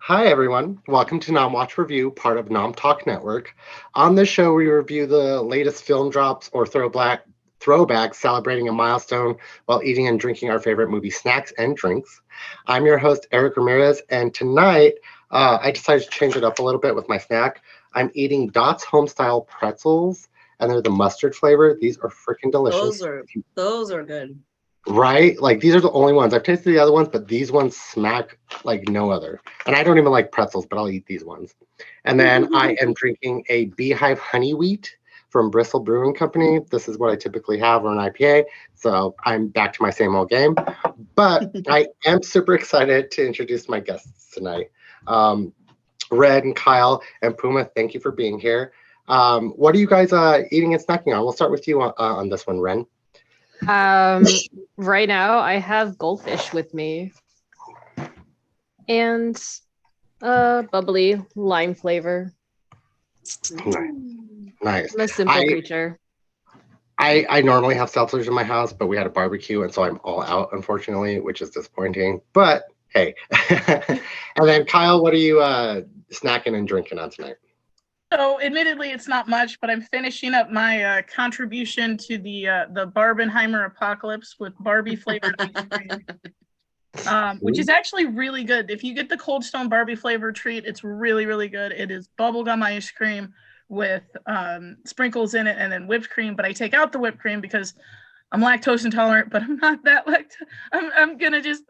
Hi, everyone. Welcome to Nom Watch Review, part of Nom Talk Network. On this show, we review the latest film drops or throwbacks celebrating a milestone while eating and drinking our favorite movie snacks and drinks. I'm your host, Erric Ramirez, and tonight I decided to change it up a little bit with my snack. I'm eating Dot's Homestyle pretzels, and they're the mustard flavor. These are freaking delicious. Those are good. Right? Like these are the only ones. I've tasted the other ones, but these ones smack like no other. And I don't even like pretzels, but I'll eat these ones. And then I am drinking a Beehive Honey Wheat from Bristol Brewing Company. This is what I typically have or an IPA. So I'm back to my same old game. But I am super excited to introduce my guests tonight. Red and Kyle and Puma, thank you for being here. What are you guys eating and snacking on? We'll start with you on this one, Ren. Right now I have goldfish with me and bubbly lime flavor. Nice. I'm a simple creature. I normally have seltzers in my house, but we had a barbecue, and so I'm all out, unfortunately, which is disappointing. But hey. And then Kyle, what are you snacking and drinking on tonight? So, admittedly, it's not much, but I'm finishing up my contribution to the Barbenheimer apocalypse with Barbie flavored ice cream, which is actually really good. If you get the Cold Stone Barbie flavored treat, it's really, really good. It is bubblegum ice cream with sprinkles in it and then whipped cream. But I take out the whipped cream because I'm lactose intolerant, but I'm not that I'm gonna risk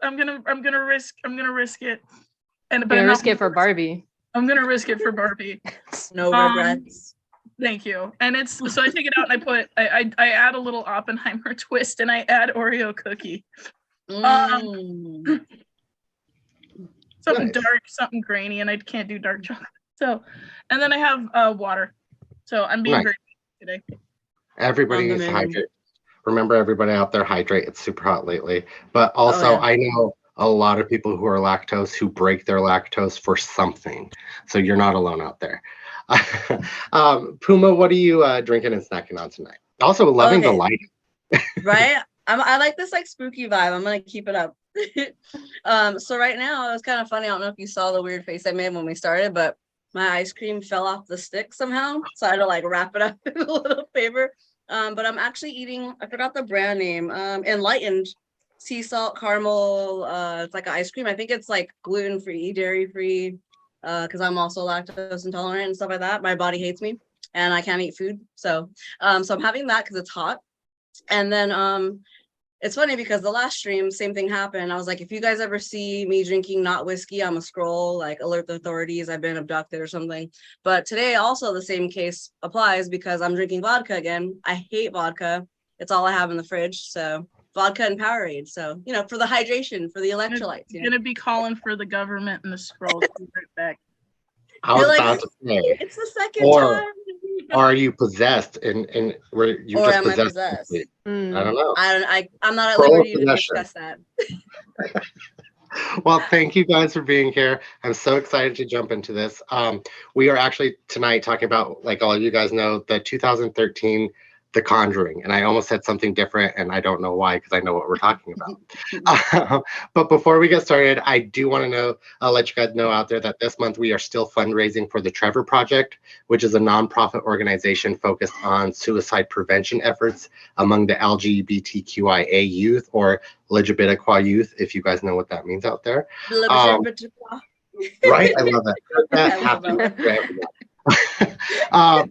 it. Risk it for Barbie. I'm gonna risk it for Barbie. No regrets. Thank you. And so I take it out and I add a little Oppenheimer twist and I add Oreo cookie. Something Nice. dark, something grainy, and I can't do dark chocolate. So, and then I have water. So I'm being great today. Everybody needs to hydrate. Remember, everybody out there, hydrate. It's super hot lately. But also, I know a lot of people who are lactose who break their lactose for something. So you're not alone out there. Puma, what are you drinking and snacking on tonight? Also loving the lighting. Right? I like this like spooky vibe. I'm gonna keep it up. So right now, it was kind of funny. I don't know if you saw the weird face I made when we started, but my ice cream fell off the stick somehow. So I had to like wrap it up in a little paper. But I'm actually eating, I forgot the brand name, Enlightened sea salt caramel. It's like an ice cream. I think it's like gluten-free, dairy-free, because I'm also lactose intolerant and stuff like that. My body hates me and I can't eat food. So I'm having that because it's hot. And then it's funny because the last stream, same thing happened. I was like, if you guys ever see me drinking not whiskey, I'm a scroll, like alert the authorities, I've been abducted or something. But today also the same case applies because I'm drinking vodka again. I hate vodka. It's all I have in the fridge. So vodka and Powerade. So, for the hydration, for the electrolytes. I'm going to be calling for the government and the scrolls to be right back. I was about to say. It's the second time. Or are you possessed and where you just possessed? I don't know. I'm not at liberty to discuss that. Well, thank you guys for being here. I'm so excited to jump into this. We are actually tonight talking about, like all of you guys know, the 2013 The Conjuring, and I almost said something different, and I don't know why because I know what we're talking about. But before we get started, I do want to let you guys know out there that this month we are still fundraising for the Trevor Project, which is a nonprofit organization focused on suicide prevention efforts among the LGBTQIA youth or LGBTQI youth, if you guys know what that means out there. Right? I love that.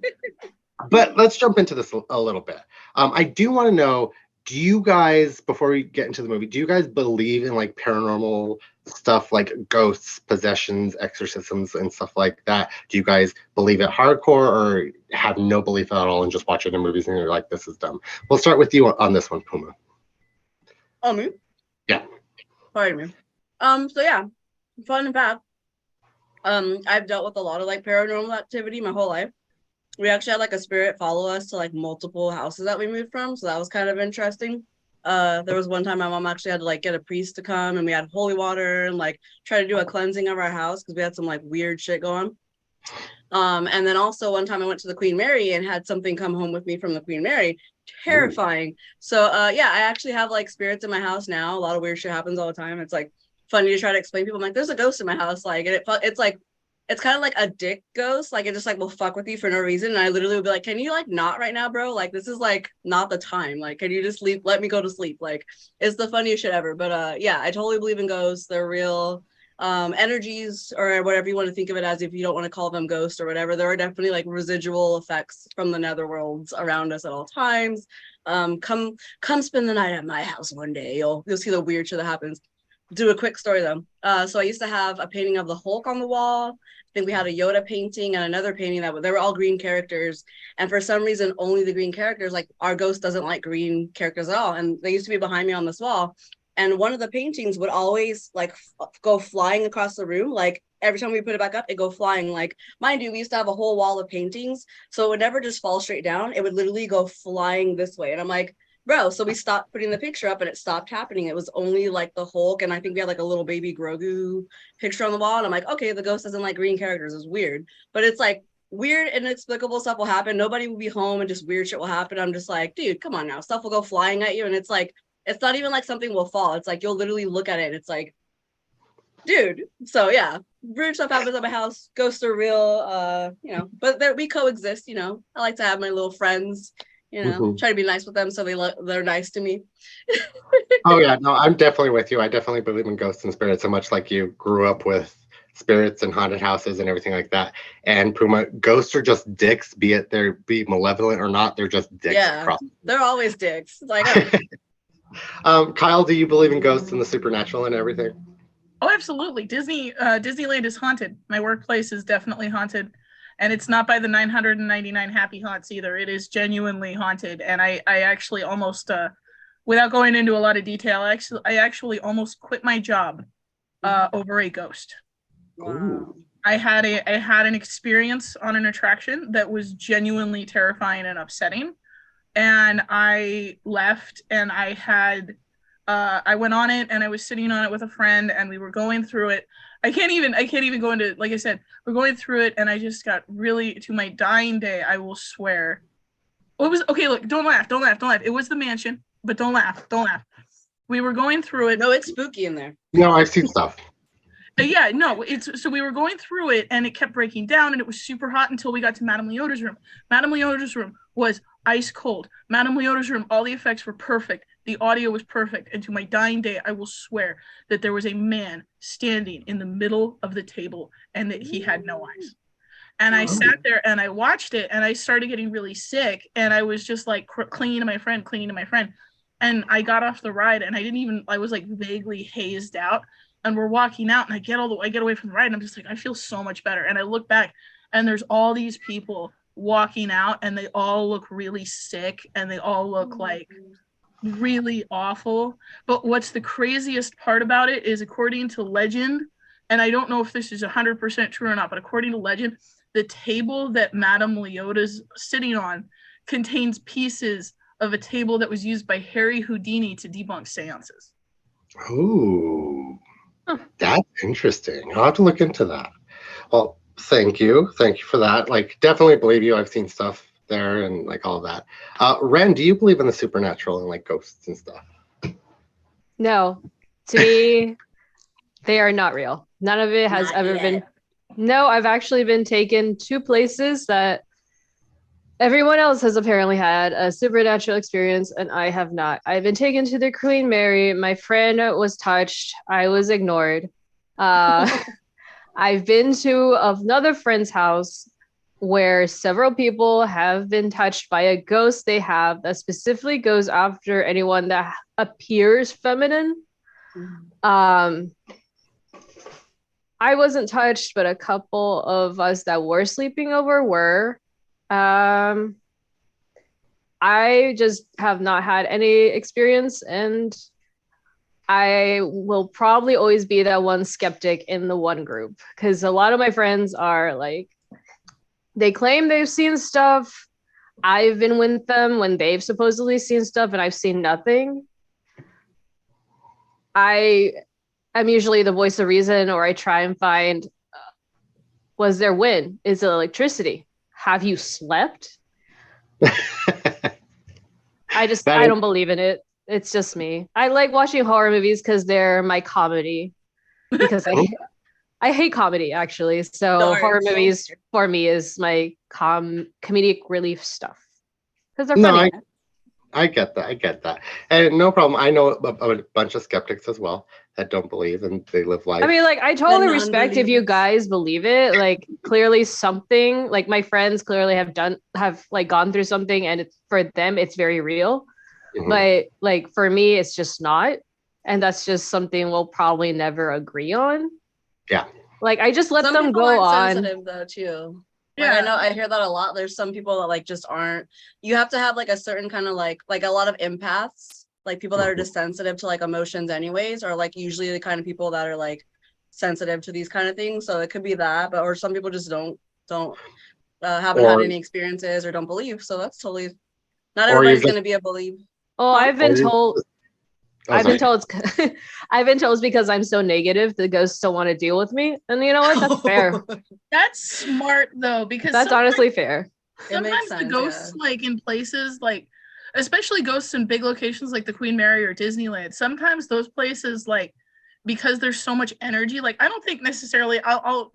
But let's jump into this a little bit. I do want to know, do you guys, before we get into the movie, do you guys believe in like paranormal stuff like ghosts, possessions, exorcisms, and stuff like that? Do you guys believe it hardcore or have no belief at all and just watch other movies and you're like, this is dumb? We'll start with you on this one, Puma. Oh, me? Yeah. Pardon me. So yeah, fun fact. I've dealt with a lot of like paranormal activity my whole life. We actually had like a spirit follow us to like multiple houses that we moved from. So that was kind of interesting. There was one time my mom actually had to like get a priest to come and we had holy water and like try to do a cleansing of our house because we had some like weird shit going. And then also one time I went to the Queen Mary and had something come home with me from the Queen Mary. Terrifying. Ooh. So yeah, I actually have like spirits in my house now. A lot of weird shit happens all the time. It's like funny to try to explain to people. I'm like, there's a ghost in my house, like, and it's like, it's kind of like a dick ghost, like it just like will fuck with you for no reason. And I literally would be like, can you like not right now, bro? Like this is like not the time. Like, can you just leave? Let me go to sleep. Like, it's the funniest shit ever. But yeah, I totally believe in ghosts. They're real energies or whatever you want to think of it as, if you don't want to call them ghosts or whatever. There are definitely like residual effects from the netherworlds around us at all times. Come spend the night at my house one day. You'll see the weird shit that happens. Do a quick story though. So I used to have a painting of the Hulk on the wall. I think we had a Yoda painting and another painting that they were all green characters. And for some reason, only the green characters, like our ghost doesn't like green characters at all. And they used to be behind me on this wall. And one of the paintings would always like go flying across the room. Like every time we put it back up, it go flying. Like, mind you, we used to have a whole wall of paintings. So it would never just fall straight down. It would literally go flying this way. And I'm like, bro, so we stopped putting the picture up and it stopped happening. It was only like the Hulk. And I think we had like a little baby Grogu picture on the wall. And I'm like, okay, the ghost doesn't like green characters. It's weird. But it's like weird, inexplicable stuff will happen. Nobody will be home and just weird shit will happen. I'm just like, dude, come on now. Stuff will go flying at you. And it's like, it's not even like something will fall. It's like, you'll literally look at it. And it's like, dude. So yeah, weird stuff happens at my house. Ghosts are real, but we coexist, I like to have my little friends, try to be nice with them. So they're nice to me. Oh yeah, no, I'm definitely with you. I definitely believe in ghosts and spirits, so much like you grew up with spirits and haunted houses and everything like that. And Puma, ghosts are just dicks, be malevolent or not. They're just dicks. Yeah, they're always dicks. Like, Kyle, do you believe in ghosts and the supernatural and everything? Oh, absolutely. Disneyland is haunted. My workplace is definitely haunted. And it's not by the 999 happy haunts either. It is genuinely haunted. And I actually almost, without going into a lot of detail, I actually almost quit my job over a ghost. wow. I had an experience on an attraction that was genuinely terrifying and upsetting. And I left, and I went on it, and I was sitting on it with a friend, and we were going through it. I can't even go into, like I said, we're going through it, and I just got really, to my dying day, I will swear. Okay, look, don't laugh. It was the mansion, but don't laugh. We were going through it. No, it's spooky in there. No, I've seen stuff. Yeah, no, so we were going through it, and it kept breaking down, and it was super hot until we got to Madame Leota's room. Madame Leota's room was ice cold. Madame Leota's room, all the effects were perfect. The audio was perfect. And to my dying day, I will swear that there was a man standing in the middle of the table and that he had no eyes. And I sat there and I watched it, and I started getting really sick, and I was just like clinging to my friend. And I got off the ride, and I was like vaguely hazed out. And we're walking out, and I get away from the ride, and I'm just like, I feel so much better. And I look back, and there's all these people walking out, and they all look really sick, and they all look like really awful. But what's the craziest part about it is, according to legend, and I don't know if this is 100% true or not, but according to legend, the table that Madame Leota's sitting on contains pieces of a table that was used by Harry Houdini to debunk seances. Ooh. That's interesting. I'll have to look into that. Well, thank you for that. Like, definitely believe you. I've seen stuff there and like all of that. Ren, do you believe in the supernatural and like ghosts and stuff? No, to me, they are not real. None of it has ever been. No, I've actually been taken to places that everyone else has apparently had a supernatural experience, and I have not. I've been taken to the Queen Mary. My friend was touched. I was ignored. I've been to another friend's house where several people have been touched by a ghost they have that specifically goes after anyone that appears feminine. I wasn't touched, but a couple of us that were sleeping over were. I just have not had any experience, and I will probably always be that one skeptic in the one group, because a lot of my friends are like, they claim they've seen stuff. I've been with them when they've supposedly seen stuff, and I've seen nothing. I'm usually the voice of reason, or I try and find, was there wind? Is it electricity? Have you slept? I don't believe in it. It's just me. I like watching horror movies because they're my comedy. because I hate comedy actually. So Darn. horror movies for me is my comedic relief stuff because they're No, funny. I get that. I get that. And no problem. I know a bunch of skeptics as well that don't believe and they live life. I mean, like, I totally respect if you non-believers. guys believe it. Like, clearly something, like my friends clearly have like gone through something, and it's for them, it's very real. Mhm. But like for me, it's just not. And that's just something we'll probably never agree on. Yeah. Like, I just let Some them people go aren't on. sensitive though too. Like Yeah. I know I hear that a lot. There's some people that like just aren't. You have to have like a certain kind of like a lot of empaths, like people that are just sensitive to like emotions anyways, or like usually the kind of people that are like sensitive to these kind of things. So it could be that, but or some people just don't haven't had any experiences or don't believe. So that's totally not Or you're everybody's just- gonna be a believe. Oh, Huh? I've been told. Oh, I've been sorry. told it's I've been told it's because I'm so negative the ghosts don't want to deal with me. And you know what? That's fair. That's smart though, because That's honestly fair. It makes sometimes the sense, ghosts, yeah. like in places like, especially ghosts in big locations like the Queen Mary or Disneyland, sometimes those places, like, because there's so much energy, like I don't think necessarily, I'll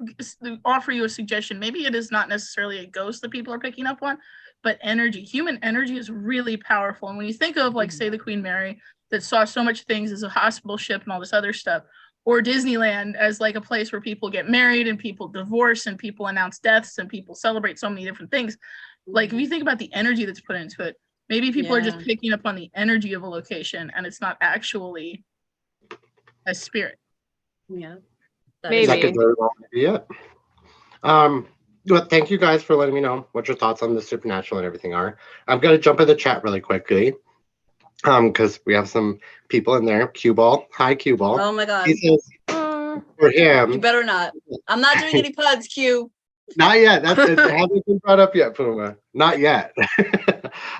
offer you a suggestion. Maybe it is not necessarily a ghost that people are picking up on, but energy, human energy is really powerful. And when you think of like, say, the Queen Mary that saw so much things as a hospital ship and all this other stuff, or Disneyland as like a place where people get married and people divorce and people announce deaths and people celebrate so many different things. Like if you think about the energy that's put into it, maybe people are just picking up on the energy of a location and it's not actually a spirit. Yeah. Maybe. That could very well be it. But thank you guys for letting me know what your thoughts on the supernatural and everything are. I'm gonna jump in the chat really quickly. Because we have some people in there. Cue Ball. Hi, Cue Ball. Oh my god. He says for him. You better not. I'm not doing any puns, Q. Not yet. It hasn't been brought up yet, Puma. Not yet.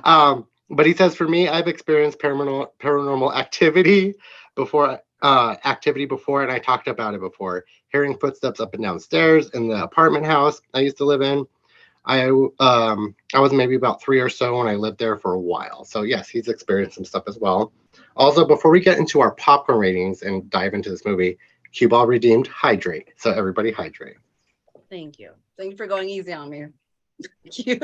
But he says, for me, I've experienced paranormal activity before, and I talked about it before. Hearing footsteps up and down stairs in the apartment house I used to live in. I was maybe about 3 or so when I lived there for a while. So yes, he's experienced some stuff as well. Also, before we get into our popcorn ratings and dive into this movie, Cue Ball redeemed hydrate. So everybody hydrate. Thank you. Thank you for going easy on me. Q.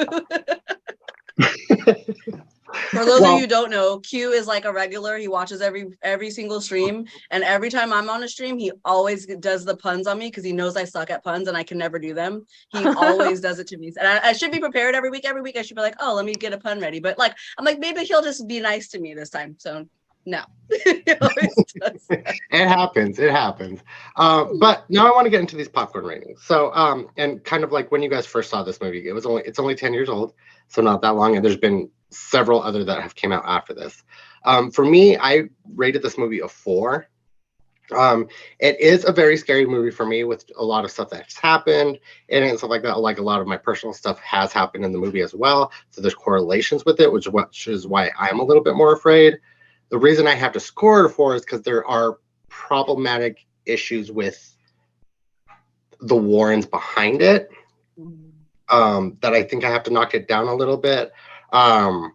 For those of you who don't know, Q is like a regular. He watches every single stream, and every time I'm on a stream, he always does the puns on me because he knows I suck at puns and I can never do them. He always does it to me, and I should be prepared every week. Every week I should be like, oh, let me get a pun ready. But like, I'm like, maybe he'll just be nice to me this time. So no, he always does that. It happens. But now I want to get into these popcorn ratings. So, and kind of like when you guys first saw this movie, it's only 10 years old, so not that long, and there's been several other that have came out after this. For me, I rated this movie a 4. It is a very scary movie for me with a lot of stuff that's happened and stuff like that. Like a lot of my personal stuff has happened in the movie as well, so there's correlations with it, which is why I'm a little bit more afraid. The reason I have to score it a 4 is because there are problematic issues with the Warrens behind it. That I think I have to knock it down a little bit. But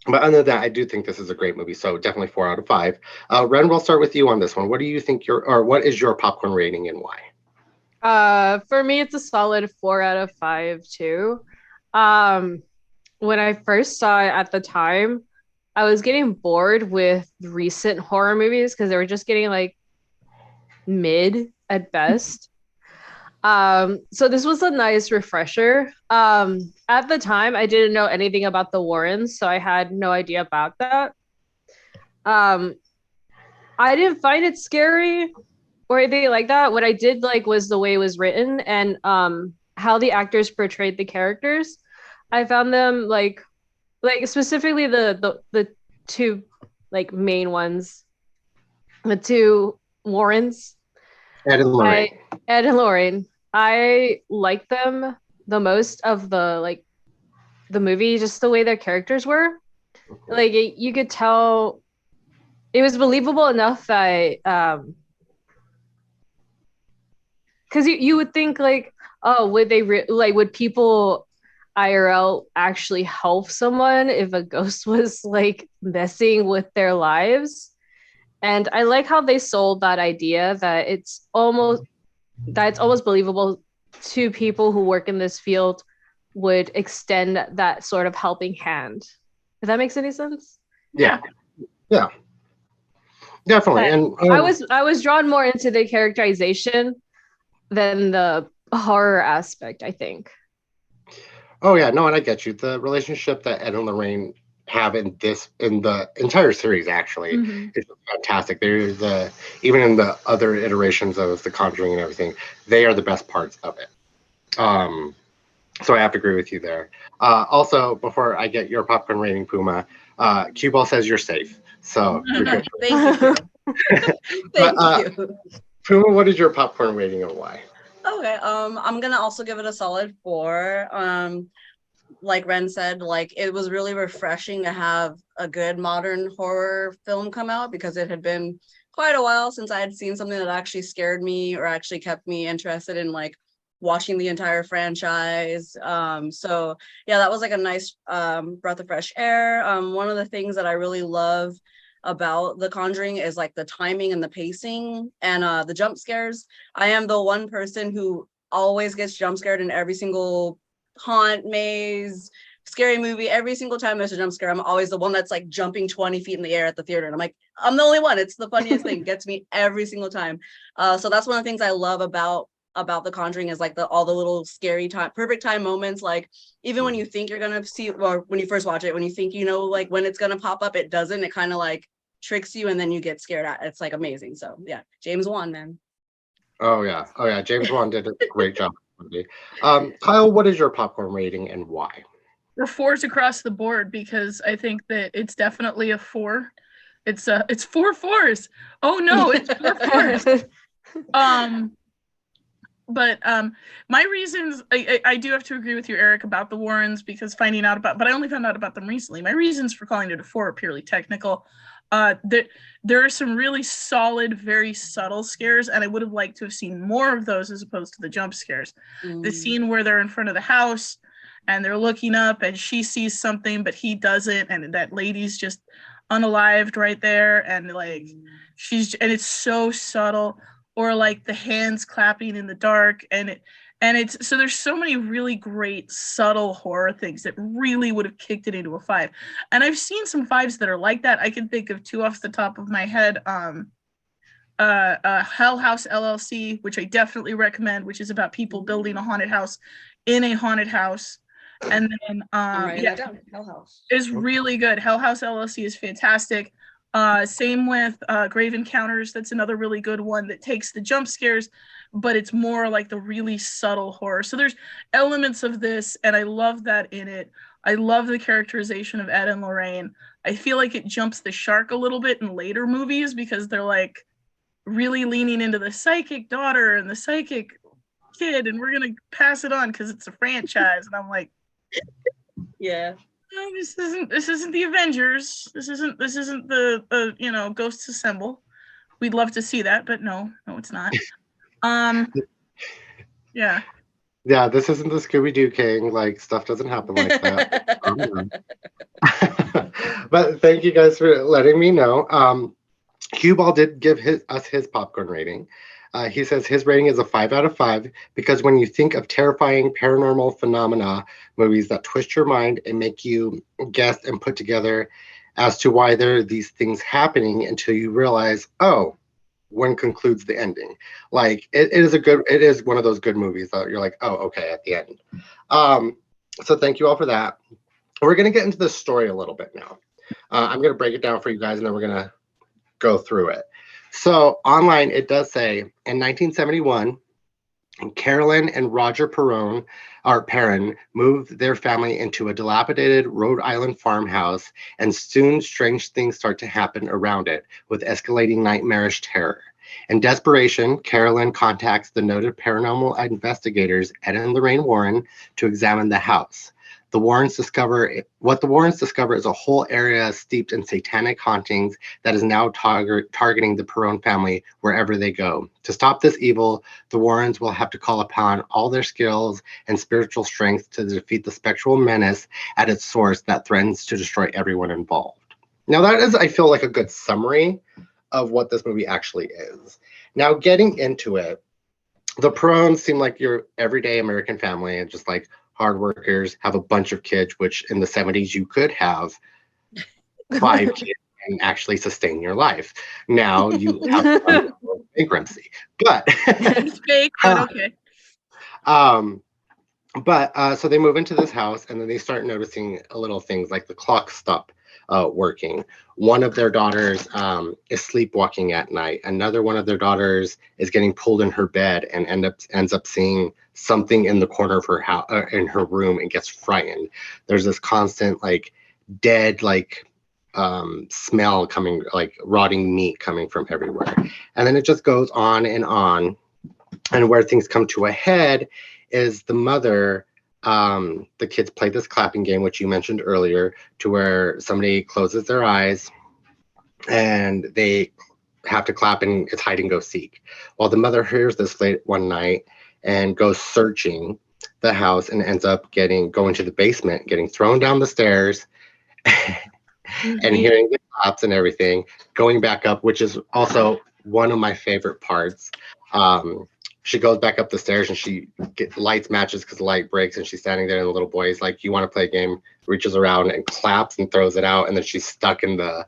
other than that, I do think this is a great movie. So definitely 4 out of 5. Ren, we'll start with you on this one. What do you think what is your popcorn rating and why? For me, it's a solid 4 out of 5 too. When I first saw it at the time, I was getting bored with recent horror movies because they were just getting like mid at best. So this was a nice refresher. At the time, I didn't know anything about the Warrens, so I had no idea about that. I didn't find it scary or anything like that. What I did like was the way it was written and how the actors portrayed the characters. I found them like specifically the two like main ones, the two Warrens, Ed and Lorraine. Ed and Lorraine. I like them the most of the movie, just the way their characters were. Like you could tell it was believable enough that because you would think like, oh, would they would people IRL actually help someone if a ghost was like messing with their lives? And I like how they sold that idea that it's almost believable to people who work in this field would extend that sort of helping hand. If that makes any sense? Yeah. Definitely. And I was drawn more into the characterization than the horror aspect, I think. oh yeah, no, and I get you. The relationship that Ed and Lorraine have in the entire series actually is fantastic. There's even in the other iterations of The Conjuring and everything, they are the best parts of it. So I have to agree with you there. Also, before I get your popcorn rating, Puma, Cue Ball says you're safe. So you're good. Thank you. Thank you. Puma, what is your popcorn rating and why? Okay, I'm gonna also give it a solid 4. Like Ren said, like it was really refreshing to have a good modern horror film come out because it had been quite a while since I had seen something that actually scared me or actually kept me interested in like watching the entire franchise. So yeah, that was like a nice breath of fresh air. One of the things that I really love about The Conjuring is like the timing and the pacing and the jump scares. I am the one person who always gets jump scared in every single haunt, maze, scary movie. Every single time there's a jump scare, I'm always the one that's like jumping 20 feet in the air at the theater. And I'm like, I'm the only one. It's the funniest thing. Gets me every single time. So that's one of the things I love about The Conjuring is like all the little scary time, perfect time moments. Like even when you think you're gonna see, or when you first watch it, when you think you know like when it's gonna pop up, it doesn't. It kind of like tricks you, and then you get scared at. It's like amazing. So yeah, James Wan, man. Oh yeah. James Wan did a great job. Kyle, what is your popcorn rating and why? We're 4s across the board because I think that it's definitely a 4. It's 4 4s. Oh no, it's 4 4s. But my reasons, I do have to agree with you, Eric, about the Warrens because finding out about, but I only found out about them recently. My reasons for calling it a 4 are purely technical. There are some really solid, very subtle scares, and I would have liked to have seen more of those as opposed to the jump scares. The scene where they're in front of the house and they're looking up and she sees something, but he doesn't, and that lady's just unalived right there, and like and it's so subtle. Or like the hands clapping in the dark, and it's so there's so many really great subtle horror things that really would have kicked it into a 5. And I've seen some 5s that are like that. I can think of 2 off the top of my head. Hell House LLC, which I definitely recommend, which is about people building a haunted house in a haunted house. And then Hell House is really good. Hell House LLC is fantastic. Same with Grave Encounters. That's another really good one that takes the jump scares, but it's more like the really subtle horror. So there's elements of this, and I love that in it. I love the characterization of Ed and Lorraine. I feel like it jumps the shark a little bit in later movies because they're like really leaning into the psychic daughter and the psychic kid, and we're gonna pass it on because it's a franchise. And I'm like, yeah. No, this isn't the Avengers. This isn't the Ghosts Assemble. We'd love to see that, but no, it's not. Yeah. Yeah, this isn't the Scooby-Doo King. Like stuff doesn't happen like that. But thank you guys for letting me know. Cue Ball did give us his popcorn rating. He says his rating is a 5 out of 5 because when you think of terrifying paranormal phenomena movies that twist your mind and make you guess and put together as to why there are these things happening until you realize, oh, one concludes the ending. Like it is one of those good movies that you're like, oh, okay, at the end. So thank you all for that. We're gonna get into the story a little bit now. I'm gonna break it down for you guys, and then we're gonna go through it. So online, it does say in 1971, Carolyn and Roger Perron moved their family into a dilapidated Rhode Island farmhouse, and soon strange things start to happen around it with escalating nightmarish terror. In desperation, Carolyn contacts the noted paranormal investigators Ed and Lorraine Warren to examine the house. The Warrens discover is a whole area steeped in satanic hauntings that is now targeting the Perron family wherever they go. To stop this evil, the Warrens will have to call upon all their skills and spiritual strength to defeat the spectral menace at its source that threatens to destroy everyone involved. Now that is, I feel like, a good summary of what this movie actually is. Now, getting into it, the Perones seem like your everyday American family and just like hard workers, have a bunch of kids, which in the 70s you could have 5 kids and actually sustain your life. Now you have bankruptcy. But It's fake, but okay. So they move into this house and then they start noticing little things like the clock stop working. One of their daughters is sleepwalking at night. Another one of their daughters is getting pulled in her bed and ends up seeing something in the corner of her house in her room and gets frightened. There's this constant like dead smell coming, like rotting meat coming from everywhere. And then it just goes on. And where things come to a head is the mother, the kids play this clapping game, which you mentioned earlier, to where somebody closes their eyes and they have to clap and it's hide and go seek. Well, the mother hears this late one night and goes searching the house and ends up going to the basement, getting thrown down the stairs and hearing the claps and everything, going back up, which is also one of my favorite parts. She goes back up the stairs and she lights matches because the light breaks and she's standing there and the little boy is like, you want to play a game? Reaches around and claps and throws it out, and then she's stuck in the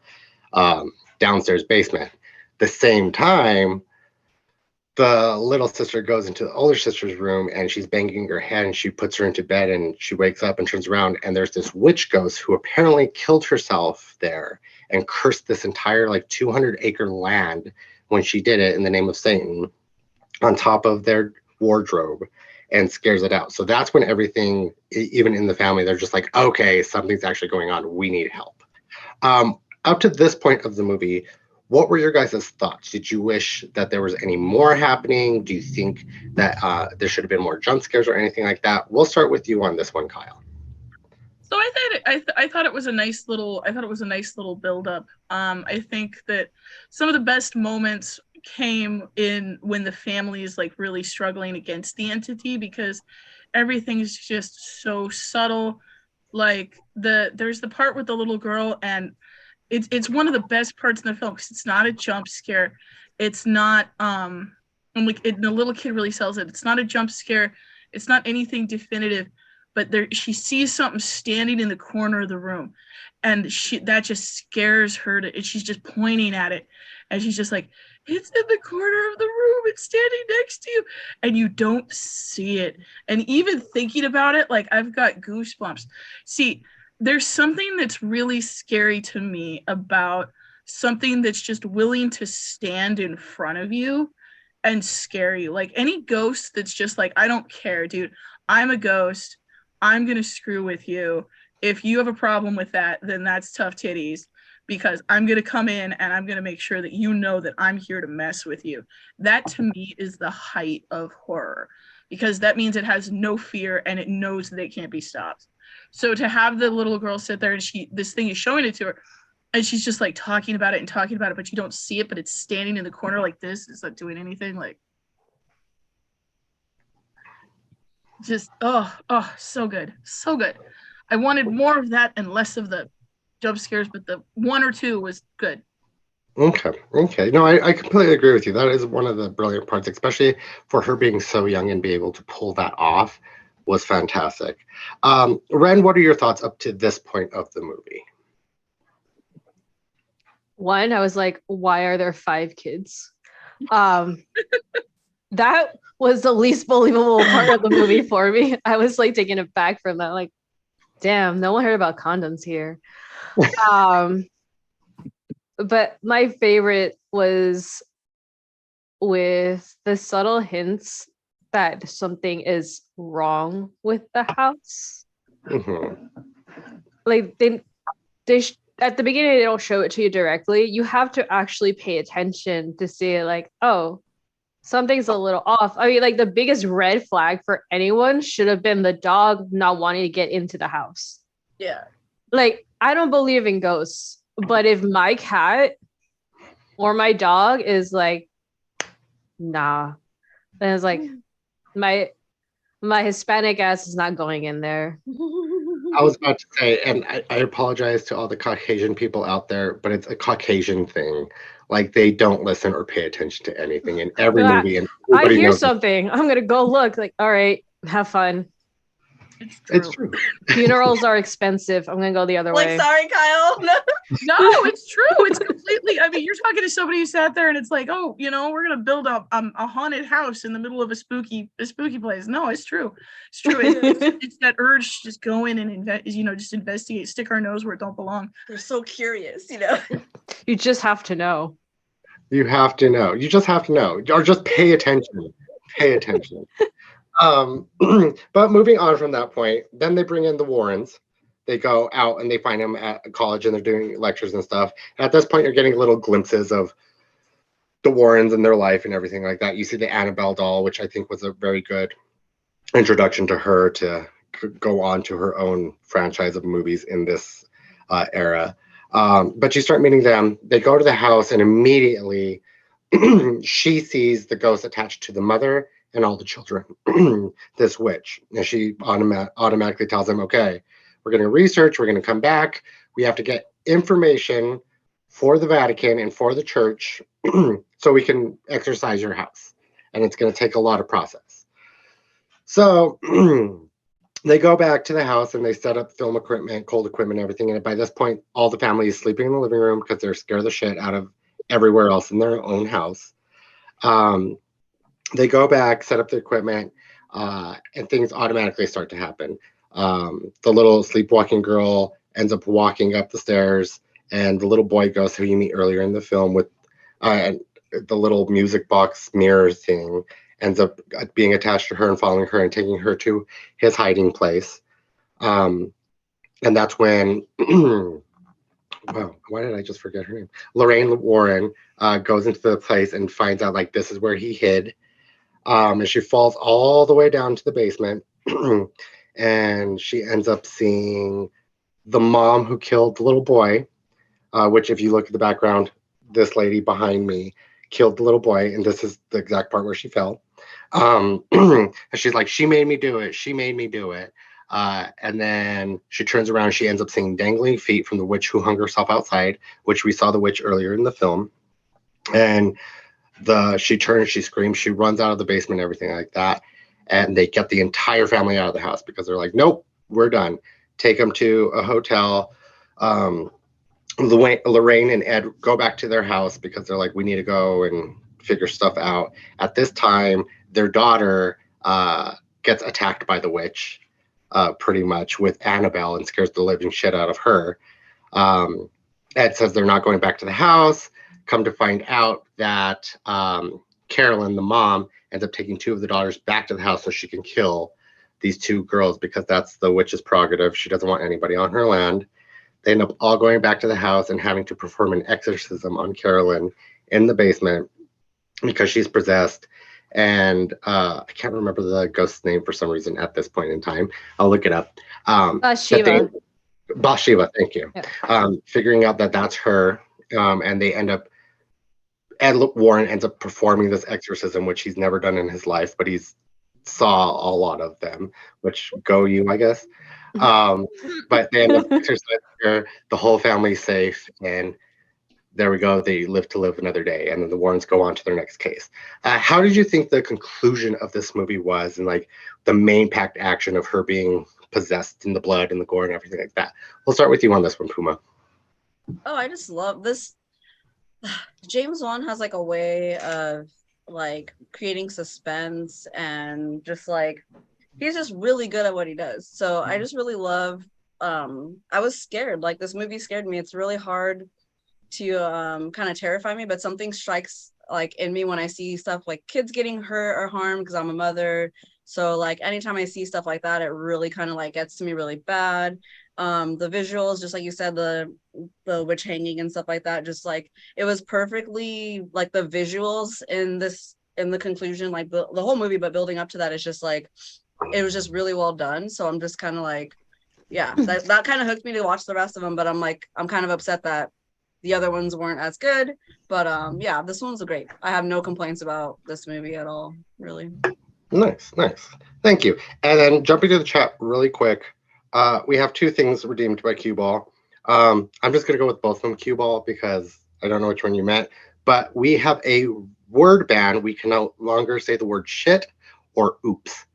downstairs basement. The same time, the little sister goes into the older sister's room and she's banging her head and she puts her into bed and she wakes up and turns around and there's this witch ghost who apparently killed herself there and cursed this entire 200-acre land when she did it in the name of Satan on top of their wardrobe and scares it out. So that's when everything, even in the family, they're just like, okay, something's actually going on. We need help. Up to this point of the movie, what were your guys' thoughts? Did you wish that there was any more happening? Do you think that there should have been more jump scares or anything like that? We'll start with you on this one, Kyle. So I thought it was a nice little build up. I think that some of the best moments came in when the family is really struggling against the entity, because everything is just so subtle. There's the part with the little girl, and it's one of the best parts in the film because it's not a jump scare. It's not the little kid really sells it. It's not a jump scare. It's not anything definitive. But she sees something standing in the corner of the room, and that just scares her. And she's just pointing at it, and she's just like, "It's in the corner of the room. It's standing next to you," and you don't see it. And even thinking about it, I've got goosebumps. See, there's something that's really scary to me about something that's just willing to stand in front of you and scare you. Any ghost that's just I don't care, dude. I'm a ghost. I'm going to screw with you. If you have a problem with that, then that's tough titties, because I'm going to come in and I'm going to make sure that you know that I'm here to mess with you. That to me is the height of horror, because that means it has no fear and it knows that it can't be stopped. So to have the little girl sit there and this thing is showing it to her and she's just talking about it, but you don't see it, but it's standing in the corner like this. It's not doing anything. Just so good, so good. I wanted more of that and less of the jump scares, but the one or two was good. Okay. No, I completely agree with you. That is one of the brilliant parts, especially for her being so young and be able to pull that off was fantastic. Ren, what are your thoughts up to this point of the movie? One, I was like, why are there 5 kids? That was the least believable part of the movie for me. I was taken aback from that. Damn, no one heard about condoms here. But my favorite was with the subtle hints that something is wrong with the house. Mm-hmm. They at the beginning, they don't show it to you directly. You have to actually pay attention to see oh, something's a little off. I mean, the biggest red flag for anyone should have been the dog not wanting to get into the house. Yeah. I don't believe in ghosts, but if my cat or my dog is nah, then it's my Hispanic ass is not going in there. I was about to say, and I apologize to all the Caucasian people out there, but it's a Caucasian thing. Like they don't listen or pay attention to anything in every Ah, movie, and I everybody hear knows something. I'm gonna go look. Like, all right, have fun. it's true. Funerals are expensive. I'm gonna go the other Like, way. sorry, Kyle. No. No, it's true. It's completely. I mean, you're talking to somebody who sat there and it's like, oh, we're gonna build up a haunted house in the middle of a spooky place. No, it's true. It's true. It's that urge to just go in and just investigate, stick our nose where it don't belong. They're so curious, You just have to know. You have to know. You just have to know, or just pay attention. Pay attention. But moving on from that point, then they bring in the Warrens. They go out and they find them at college and they're doing lectures and stuff. And at this point, you're getting little glimpses of the Warrens and their life and everything like that. You see the Annabelle doll, which I think was a very good introduction to her to go on to her own franchise of movies in this era. But you start meeting them. They go to the house and immediately she sees the ghost attached to the mother and all the children, this witch. And she automatically tells them, okay, we're going to research, we're going to come back. We have to get information for the Vatican and for the church so we can exorcise your house. And it's going to take a lot of process. So they go back to the house and they set up film equipment, cold equipment, everything. And by this point, all the family is sleeping in the living room because they're scared the shit out of everywhere else in their own house. They go back, set up the equipment, and things automatically start to happen. The little sleepwalking girl ends up walking up the stairs, and the little boy ghost who you meet earlier in the film with the little music box mirror thing ends up being attached to her and following her and taking her to his hiding place. And that's when, wow, why did I just forget her name? Lorraine Warren goes into the place and finds out like this is where he hid. And she falls all the way down to the basement and she ends up seeing the mom who killed the little boy, which if you look at the background, this lady behind me killed the little boy. And this is the exact part where she fell. And she's like, she made me do it. She made me do it. And then she turns around. She ends up seeing dangling feet from the witch who hung herself outside, which we saw the witch earlier in the film. And she turns, she screams, she runs out of the basement, everything like that. And they get the entire family out of the house because they're like, nope, we're done. Take them to a hotel. Lorraine and Ed go back to their house because they're like, we need to go and figure stuff out. At this time, their daughter gets attacked by the witch, pretty much with Annabelle, and scares the living shit out of her. Ed says they're not going back to the house. Come to find out that Carolyn, the mom, ends up taking two of the daughters back to the house so she can kill these two girls because that's the witch's prerogative. She doesn't want anybody on her land. They end up all going back to the house and having to perform an exorcism on Carolyn in the basement because she's possessed. And I can't remember the ghost's name for some reason at this point in time. I'll look it up. Shiva. Bathsheba, thank you. Yeah. Figuring out that that's her. And they end up, Ed Warren ends up performing this exorcism, which he's never done in his life, but he's saw a lot of them, which go you, I guess. But they end up exorcising her, the whole family's safe, and there we go. They live to live another day, and then the Warrens go on to their next case. How did you think the conclusion of this movie was, and like the main packed action of her being possessed in the blood and the gore and everything like that? We'll start with you on this one, Puma. Oh, I just love this. James Wan has like a way of like creating suspense and just like he's just really good at what he does. So I just really love I was scared. Like this movie scared me. It's really hard to kind of terrify me, but something strikes like in me when I see stuff like kids getting hurt or harmed because I'm a mother. So like anytime I see stuff like that, it really kind of like gets to me really bad. The visuals, just like you said, the witch hanging and stuff like that, just like it was perfectly like the visuals in the conclusion, like the whole movie, but building up to that, it's just like it was just really well done. So I'm just kind of like, yeah, that kind of hooked me to watch the rest of them. But I'm kind of upset that the other ones weren't as good. But yeah, this one's great. I have no complaints about this movie at all, really. Nice. Thank you. And then jumping to the chat really quick, We have two things redeemed by Cue Ball. I'm just gonna go with both of them, Cue Ball, because I don't know which one you meant. But we have a word ban. We can no longer say the word shit or oops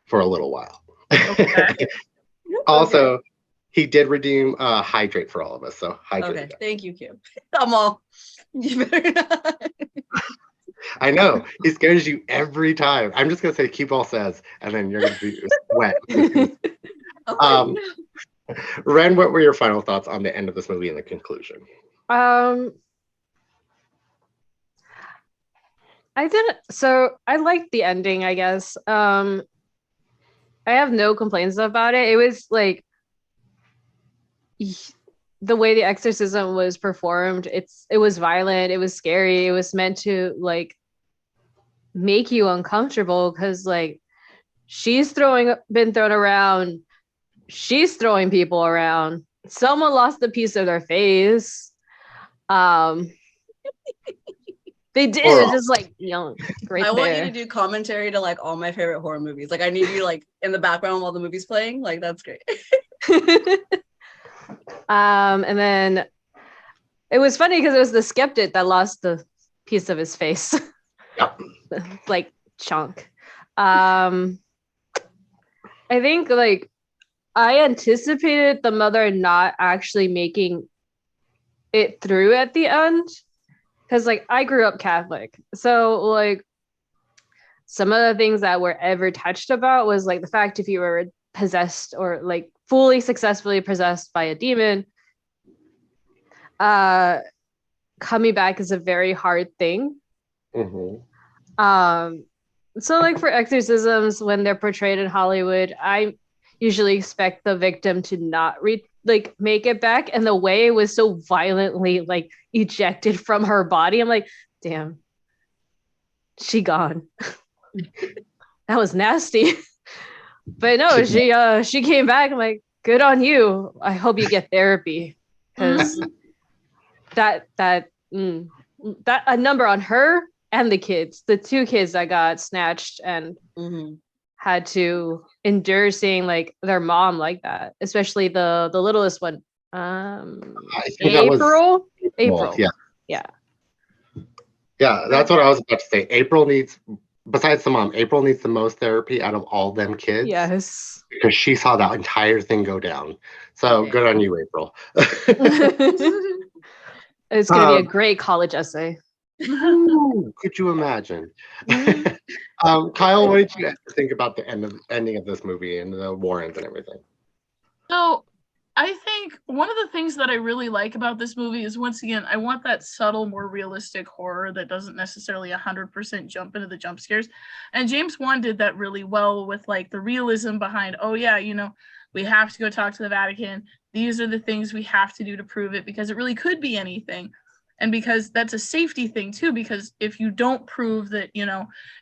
for a little while. Okay. Also, he did redeem hydrate for all of us. So hydrate. Okay, again. thank you, Kim. I'm all. You better not. I know he scares you every time. I'm just gonna say Cue Ball says, and then you're gonna be wet. Oh, no. Ren, what were your final thoughts on the end of this movie and the conclusion? I didn't. So I liked the ending, I guess. I have no complaints about it. It was like the way the exorcism was performed. It was violent. It was scary. It was meant to like make you uncomfortable because like she's been thrown around. She's throwing people around. Someone lost a piece of their face. They did. It's just like, right I want you there. to do commentary to like all my favorite horror movies. Like I need you like in the background while the movie's playing. Like that's great. And then it was funny because it was the skeptic that lost the piece of his face. Yep. Like chunk. I think like I anticipated the mother not actually making it through at the end. Because like I grew up Catholic. So like some of the things that were ever touched about was like the fact if you were possessed or like fully successfully possessed by a demon, coming back is a very hard thing. Mm-hmm. So like for exorcisms, when they're portrayed in Hollywood, I usually expect the victim to not make it back. And the way it was so violently like ejected from her body, I'm like, damn, she gone. That was nasty. But no, she came back. I'm like, good on you. I hope you get therapy because that a number on her and the kids, the two kids that got snatched and had to endure seeing like their mom like that, especially the littlest one. April. Yeah. That's what I was about to say. April needs, besides the mom, April needs the most therapy out of all them kids. Yes. Because she saw that entire thing go down. So good on you, April. It's going to be a great college essay. Ooh, could you imagine? Kyle, what did you think about the ending of this movie and the Warrens and everything? So I think one of the things that I really like about this movie is, once again, I want that subtle, more realistic horror that doesn't necessarily 100% jump into the jump scares. And James Wan did that really well with like the realism behind, oh yeah, we have to go talk to the Vatican. These are the things we have to do to prove it, because it really could be anything. And because that's a safety thing too, because if you don't prove that,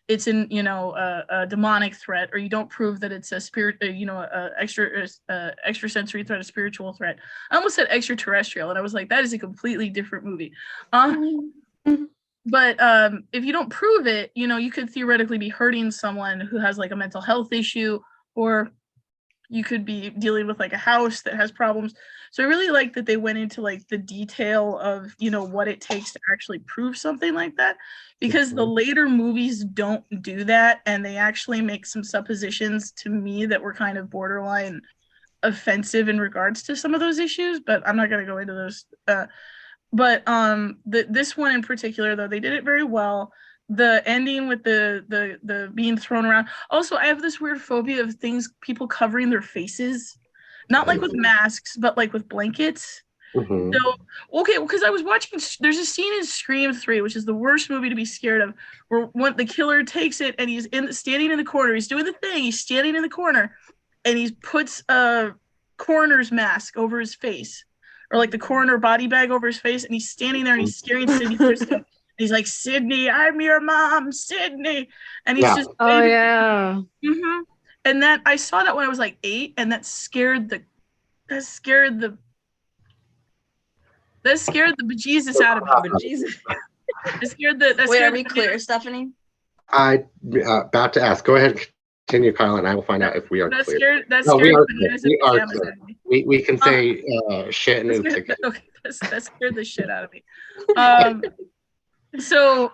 it's a demonic threat, or you don't prove that it's a spirit, extrasensory threat, a spiritual threat. I almost said extraterrestrial, and I was like, that is a completely different movie. But if you don't prove it, you could theoretically be hurting someone who has like a mental health issue, or you could be dealing with like a house that has problems. So I really like that they went into like the detail of, what it takes to actually prove something like that, because the later movies don't do that. And they actually make some suppositions to me that were kind of borderline offensive in regards to some of those issues, but I'm not going to go into those. But this one in particular, though, they did it very well. The ending with the being thrown around. Also, I have this weird phobia of people covering their faces, not like with masks, but like with blankets. So, okay, because I was watching, there's a scene in Scream 3, which is the worst movie to be scared of, where when the killer takes it and he's standing in the corner, he's doing the thing, he's standing in the corner, and he puts a coroner's mask over his face, or like the coroner body bag over his face, and he's standing there and he's scaring Sidney Preston. He's like, Sydney, I'm your mom, Sydney. And he's just, oh yeah. And that, I saw that when I was like 8, and that scared the bejesus out of me. Bejesus. It scared the. Wait, are we clear, Stephanie? I about to ask. Go ahead. Continue, Kyle, and I will find out if we are That clear. scared No, we are bananas clear. and We are pajamas clear. out of me. We can say shit and That oops scared, together. okay, that scared the shit out of me. So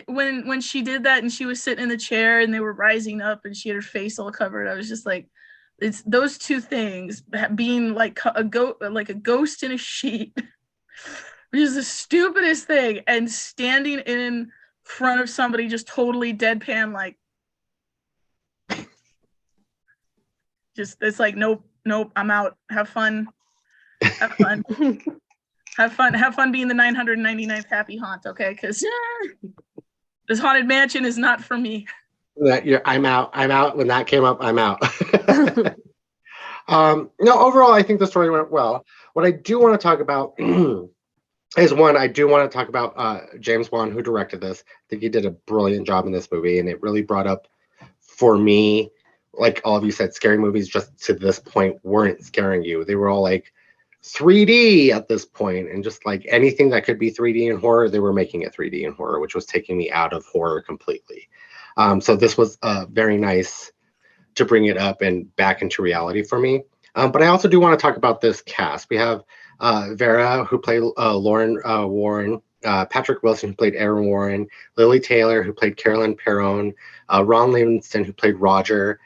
when she did that and she was sitting in the chair and they were rising up and she had her face all covered, I was just like, it's those two things, being like a ghost in a sheet, which is the stupidest thing, and standing in front of somebody just totally deadpan, like, just, it's like, nope, I'm out. Have fun. Have fun being the 999th happy haunt, okay? Because this haunted mansion is not for me. I'm out. When that came up, I'm out. No, overall, I think the story went well. What I do want to talk about is one, I do want to talk about James Wan, who directed this. I think he did a brilliant job in this movie, and it really brought up for me, like all of you said, scary movies just to this point weren't scaring you. They were all like 3D at this point, and just like anything that could be 3D in horror, they were making it 3D in horror, which was taking me out of horror completely. So this was very nice to bring it up and back into reality for me. But I also do want to talk about this cast. We have Vera, who played Lauren Warren, Patrick Wilson, who played Aaron Warren, Lily Taylor, who played Carolyn Perron, Ron Livingston, who played Roger,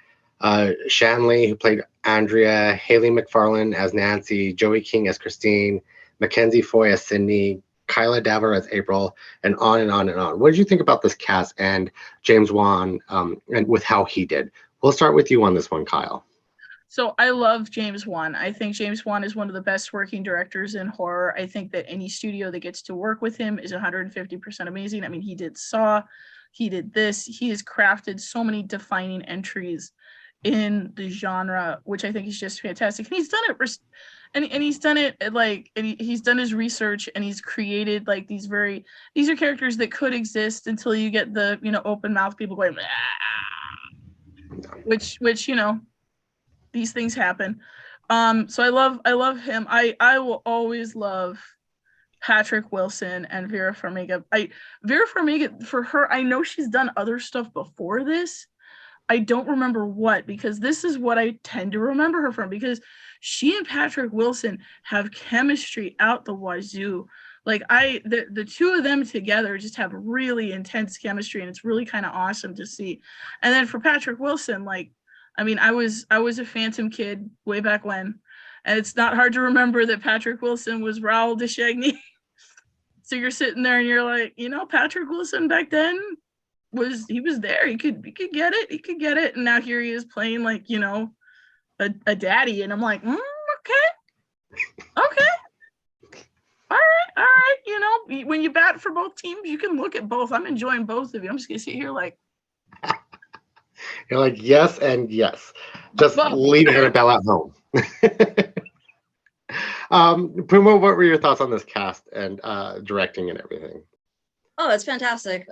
Shanley, who played Andrea, Haley McFarlane as Nancy, Joey King as Christine, Mackenzie Foy as Cindy, Kyla Daver as April, and on and on and on. What did you think about this cast and James Wan and with how he did? We'll start with you on this one, Kyle. So I love James Wan. I think James Wan is one of the best working directors in horror. I think that any studio that gets to work with him is 150% amazing. I mean, he did Saw, he did this. He has crafted so many defining entries in the genre, which I think is just fantastic. And he's done it, and he's done it like, and he's done his research, and he's created like these are characters that could exist until you get the open mouth people going, which these things happen. So I love him. I will always love Patrick Wilson and Vera Farmiga. Vera Farmiga, for her, I know she's done other stuff before this. I don't remember what, because this is what I tend to remember her from, because she and Patrick Wilson have chemistry out the wazoo. Like the two of them together just have really intense chemistry, and it's really kind of awesome to see. And then for Patrick Wilson, like, I mean, I was a Phantom kid way back when, and it's not hard to remember that Patrick Wilson was Raoul de Chagny. So you're sitting there and you're like, Patrick Wilson back then was there. He could get it. And now here he is playing like, a daddy. And I'm like, okay. All right. When you bat for both teams, you can look at both. I'm enjoying both of you. I'm just gonna sit here like, you're like, yes and yes. Just leave Annabelle at home. Puma, what were your thoughts on this cast and directing and everything? Oh, that's fantastic.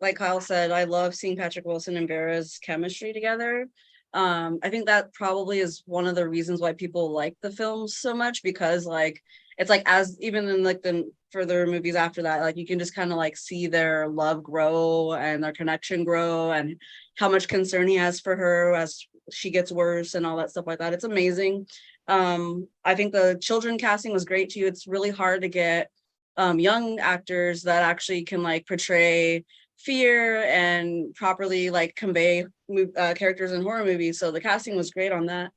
Like Kyle said, I love seeing Patrick Wilson and Vera's chemistry together. I think that probably is one of the reasons why people like the film so much, because like it's like, as even in like the further movies after that, like you can just kind of like see their love grow and their connection grow, and how much concern he has for her as she gets worse and all that stuff like that. It's amazing. I think the children casting was great too. It's really hard to get young actors that actually can like portray fear and properly like convey characters in horror movies. So the casting was great on that.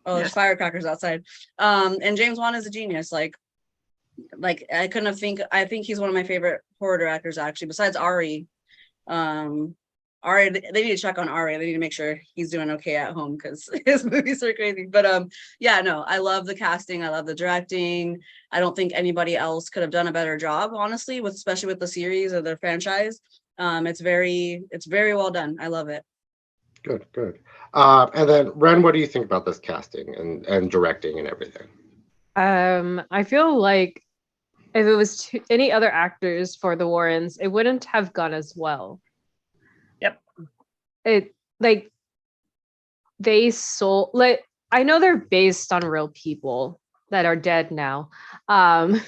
Oh, there's firecrackers outside. And James Wan is a genius. Like I think he's one of my favorite horror directors actually, besides Ari. Ari, they need to check on Ari. They need to make sure he's doing okay at home, because his movies are crazy. But yeah, no, I love the casting. I love the directing. I don't think anybody else could have done a better job, honestly, especially with the series or the franchise. It's very well done. I love it. Good. And then Ren, what do you think about this casting and directing and everything? I feel like if it was any other actors for the Warrens, it wouldn't have gone as well. Yep. It like they sold, like, I know they're based on real people that are dead now, but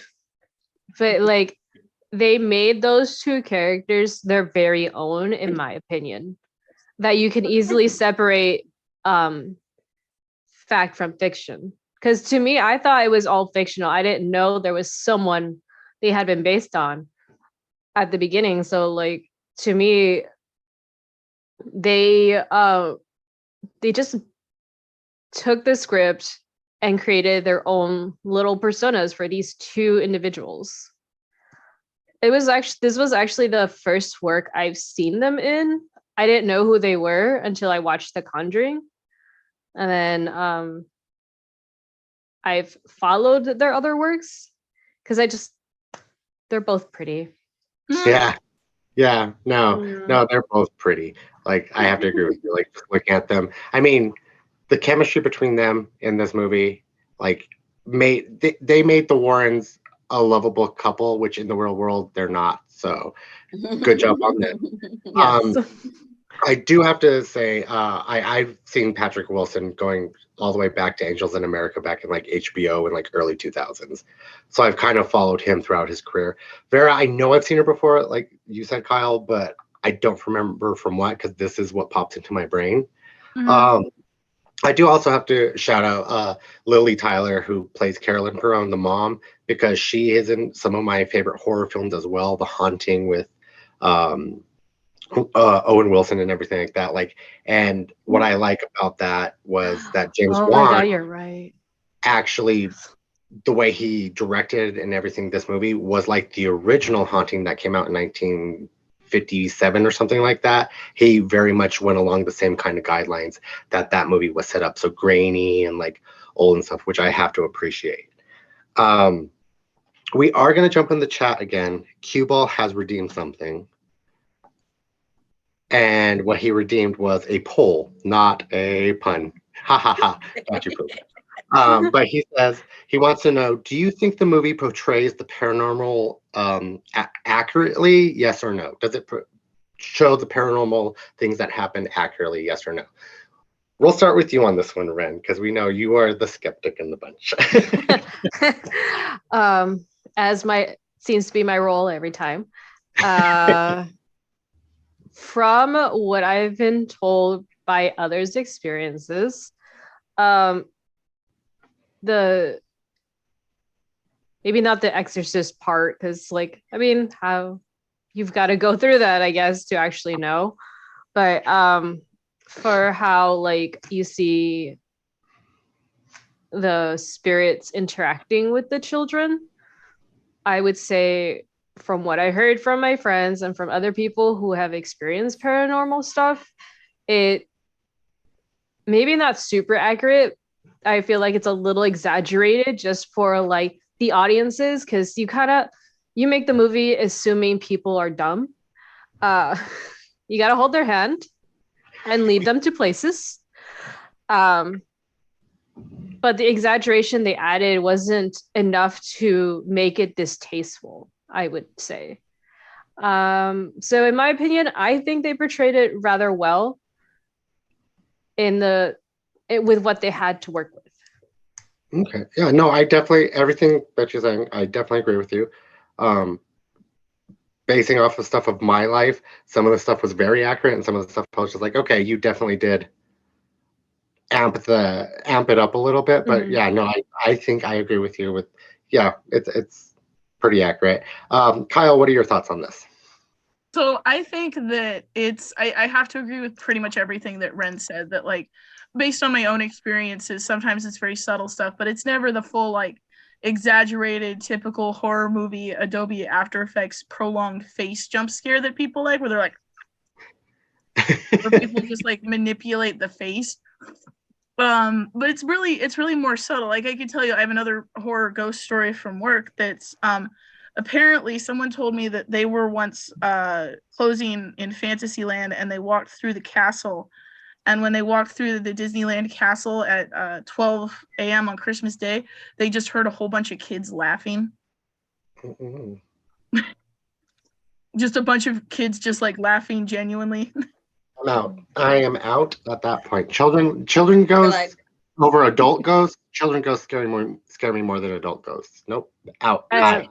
like they made those two characters their very own, in my opinion. that you can easily separate fact from fiction. Because to me, I thought it was all fictional. I didn't know there was someone they had been based on at the beginning. So like to me, they just took the script and created their own little personas for these two individuals. This was actually the first work I've seen them in. I didn't know who they were until I watched The Conjuring. And then I've followed their other works because they're both pretty. Yeah. Yeah. No, Mm. no, they're both pretty. Like, I have to agree with you. Like, just looking at them. I mean, the chemistry between them in this movie, like, they made the Warrens a lovable couple, which in the real world they're not. So good job on that. Yes. I do have to say, I've seen Patrick Wilson going all the way back to Angels in America back in like HBO in like early 2000s. So I've kind of followed him throughout his career. Vera, I know I've seen her before, like you said, Kyle, but I don't remember from what, because this is what popped into my brain. Mhm. I do also have to shout out Lily Tyler, who plays Carolyn Perron, the mom, because she is in some of my favorite horror films as well. The Haunting with um, Owen Wilson and everything like that. Like, and what I like about that was that James Oh my god, Wan you're right. actually, the way he directed and everything, this movie was like the original Haunting that came out in 1957 or something like that. He very much went along the same kind of guidelines that movie was set up, so grainy and like old and stuff, which I have to appreciate. We are going to jump in the chat again. Cue Ball has redeemed something. And what he redeemed was a poll, not a pun. Ha ha ha. Got you, Pooh. But he says he wants to know, do you think the movie portrays the paranormal accurately? Yes or no? Does it show the paranormal things that happen accurately? Yes or no? We'll start with you on this one, Ren, because we know you are the skeptic in the bunch. As my seems to be my role every time. From what I've been told by others' experiences, the maybe not the exorcist part, because like, I mean, how you've got to go through that, I guess, to actually know. But for how like you see the spirits interacting with the children, I would say from what I heard from my friends and from other people who have experienced paranormal stuff, it maybe not super accurate. I feel like it's a little exaggerated just for like the audiences, because you make the movie assuming people are dumb. You got to hold their hand and lead them to places. But the exaggeration they added wasn't enough to make it distasteful, I would say. So in my opinion, I think they portrayed it rather well with what they had to work with. Okay. Yeah, no, I definitely, everything that you're saying, I definitely agree with you. Basing off of stuff of my life, some of the stuff was very accurate, and some of the stuff I was just like, okay, you definitely did amp it up a little bit. But yeah, no, I think I agree with you it's pretty accurate. Kyle, what are your thoughts on this? So I think that I have to agree with pretty much everything that Ren said, that like based on my own experiences, sometimes it's very subtle stuff, but it's never the full like exaggerated typical horror movie Adobe After Effects prolonged face jump scare that people like, where they're like where people just like manipulate the face. But it's really more subtle. Like I could tell you, I have another horror ghost story from work that's apparently someone told me that they were once closing in Fantasyland, and they walked through the castle, and when they walked through the Disneyland castle at 12 a.m. on Christmas Day, they just heard a whole bunch of kids laughing. Mm-hmm. Just a bunch of kids just like laughing genuinely. I'm out. I am out at that point. Children ghosts over adult ghosts. Children ghosts scare me more than adult ghosts. Nope. Out. Bye.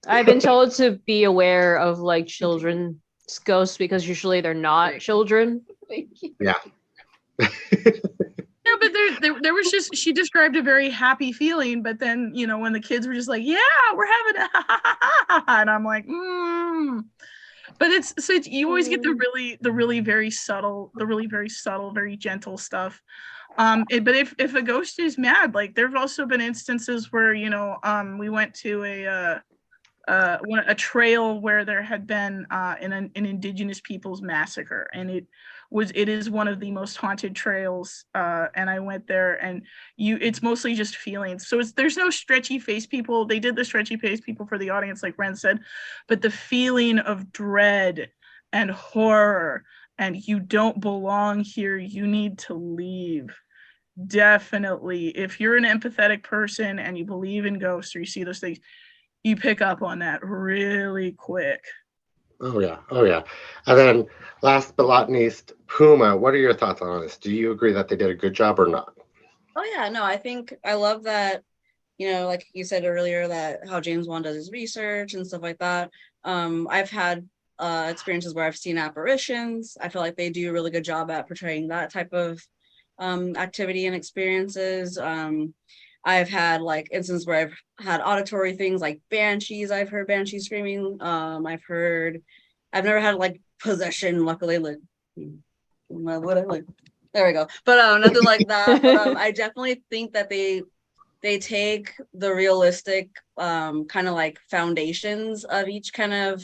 I've been told to be aware of like children ghosts because usually they're not children. Yeah. No, but there was just, she described a very happy feeling, but then, you know, when the kids were just like, yeah, we're having a ha ha ha ha, and I'm like, But it's you always get the really very subtle, very gentle stuff. But if a ghost is mad, like there've also been instances where, you know, we went to a trail where there had been an indigenous peoples massacre, and it is one of the most haunted trails, and I went there, and it's mostly just feelings. So there's no stretchy face people. They did the stretchy face people for the audience, like Ren said, but the feeling of dread and horror and you don't belong here, you need to leave. Definitely, if you're an empathetic person and you believe in ghosts or you see those things, you pick up on that really quick. Oh yeah. And then last but not least, Puma, what are your thoughts on this? Do you agree that they did a good job or not? Oh yeah, no, I think I love that, you know, like you said earlier, that how James Wan does his research and stuff like that. I've had experiences where I've seen apparitions. I feel like they do a really good job at portraying that type of activity and experiences. I've had like instances where I've had auditory things like banshees. I've heard banshees screaming. I've never had like possession, luckily, like there we go. But nothing like that. But I definitely think that they take the realistic kind of like foundations of each kind of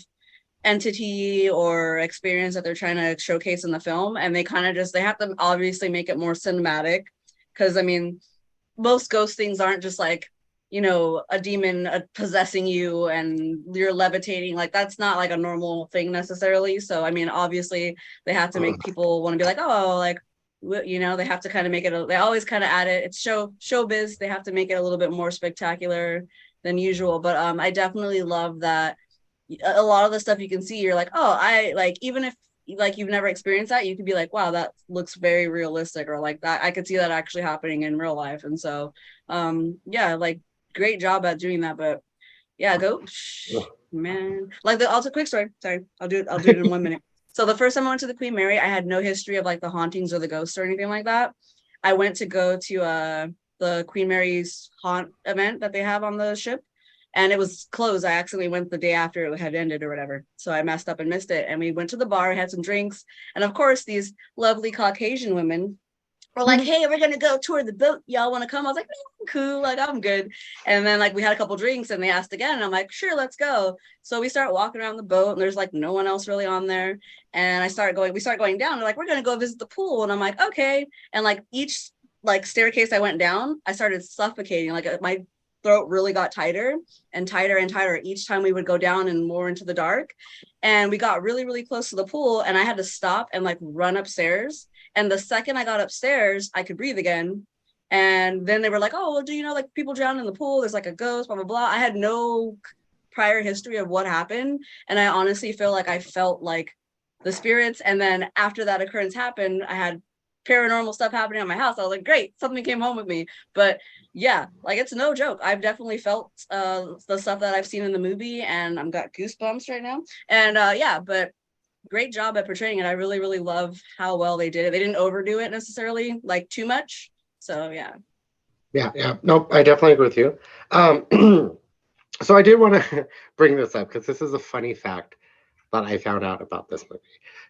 entity or experience that they're trying to showcase in the film, and they kind of just, they have to obviously make it more cinematic, because I mean, most ghost things aren't just like, you know, a demon possessing you and you're levitating. Like that's not like a normal thing necessarily. So I mean, obviously they have to make people want to be like, oh, like, you know, they have to kind of make it, they always kind of add it, it's showbiz, they have to make it a little bit more spectacular than usual. But I definitely love that a lot of the stuff you can see, you're like, oh, I like, even if like you've never experienced that, you could be like, wow, that looks very realistic, or like that I could see that actually happening in real life. And so yeah, like great job at doing that. But yeah, man, like the also quick story, sorry, I'll do it in 1 minute. So the first time I went to the Queen Mary, I had no history of like the hauntings or the ghosts or anything like that. I went to go to the Queen Mary's haunt event that they have on the ship, and it was closed. I accidentally went the day after it had ended or whatever. So I messed up and missed it. And we went to the bar, had some drinks. And of course, these lovely Caucasian women were like, hey, we're going to go tour the boat. Y'all want to come? I was like, no, cool. Like, I'm good. And then like we had a couple drinks and they asked again. And I'm like, sure, let's go. So we start walking around the boat and there's like no one else really on there. And we start going down. They're like, we're going to go visit the pool. And I'm like, okay. And like each like staircase I went down, I started suffocating. Like my throat really got tighter and tighter and tighter each time we would go down and more into the dark. And we got really, really close to the pool and I had to stop and like run upstairs. And the second I got upstairs, I could breathe again. And then they were like, oh, well, do you know, like people drown in the pool? There's like a ghost, blah, blah, blah. I had no prior history of what happened. And I honestly feel like I felt like the spirits. And then after that occurrence happened, I had paranormal stuff happening at my house. I was like, great, something came home with me. But yeah, like it's no joke. I've definitely felt the stuff that I've seen in the movie, and I'm got goosebumps right now. And yeah, but great job at portraying it. I really, really love how well they did it. They didn't overdo it necessarily, like too much. So yeah. Yeah. Nope, I definitely agree with you. So I did want to bring this up because this is a funny fact that I found out about this movie.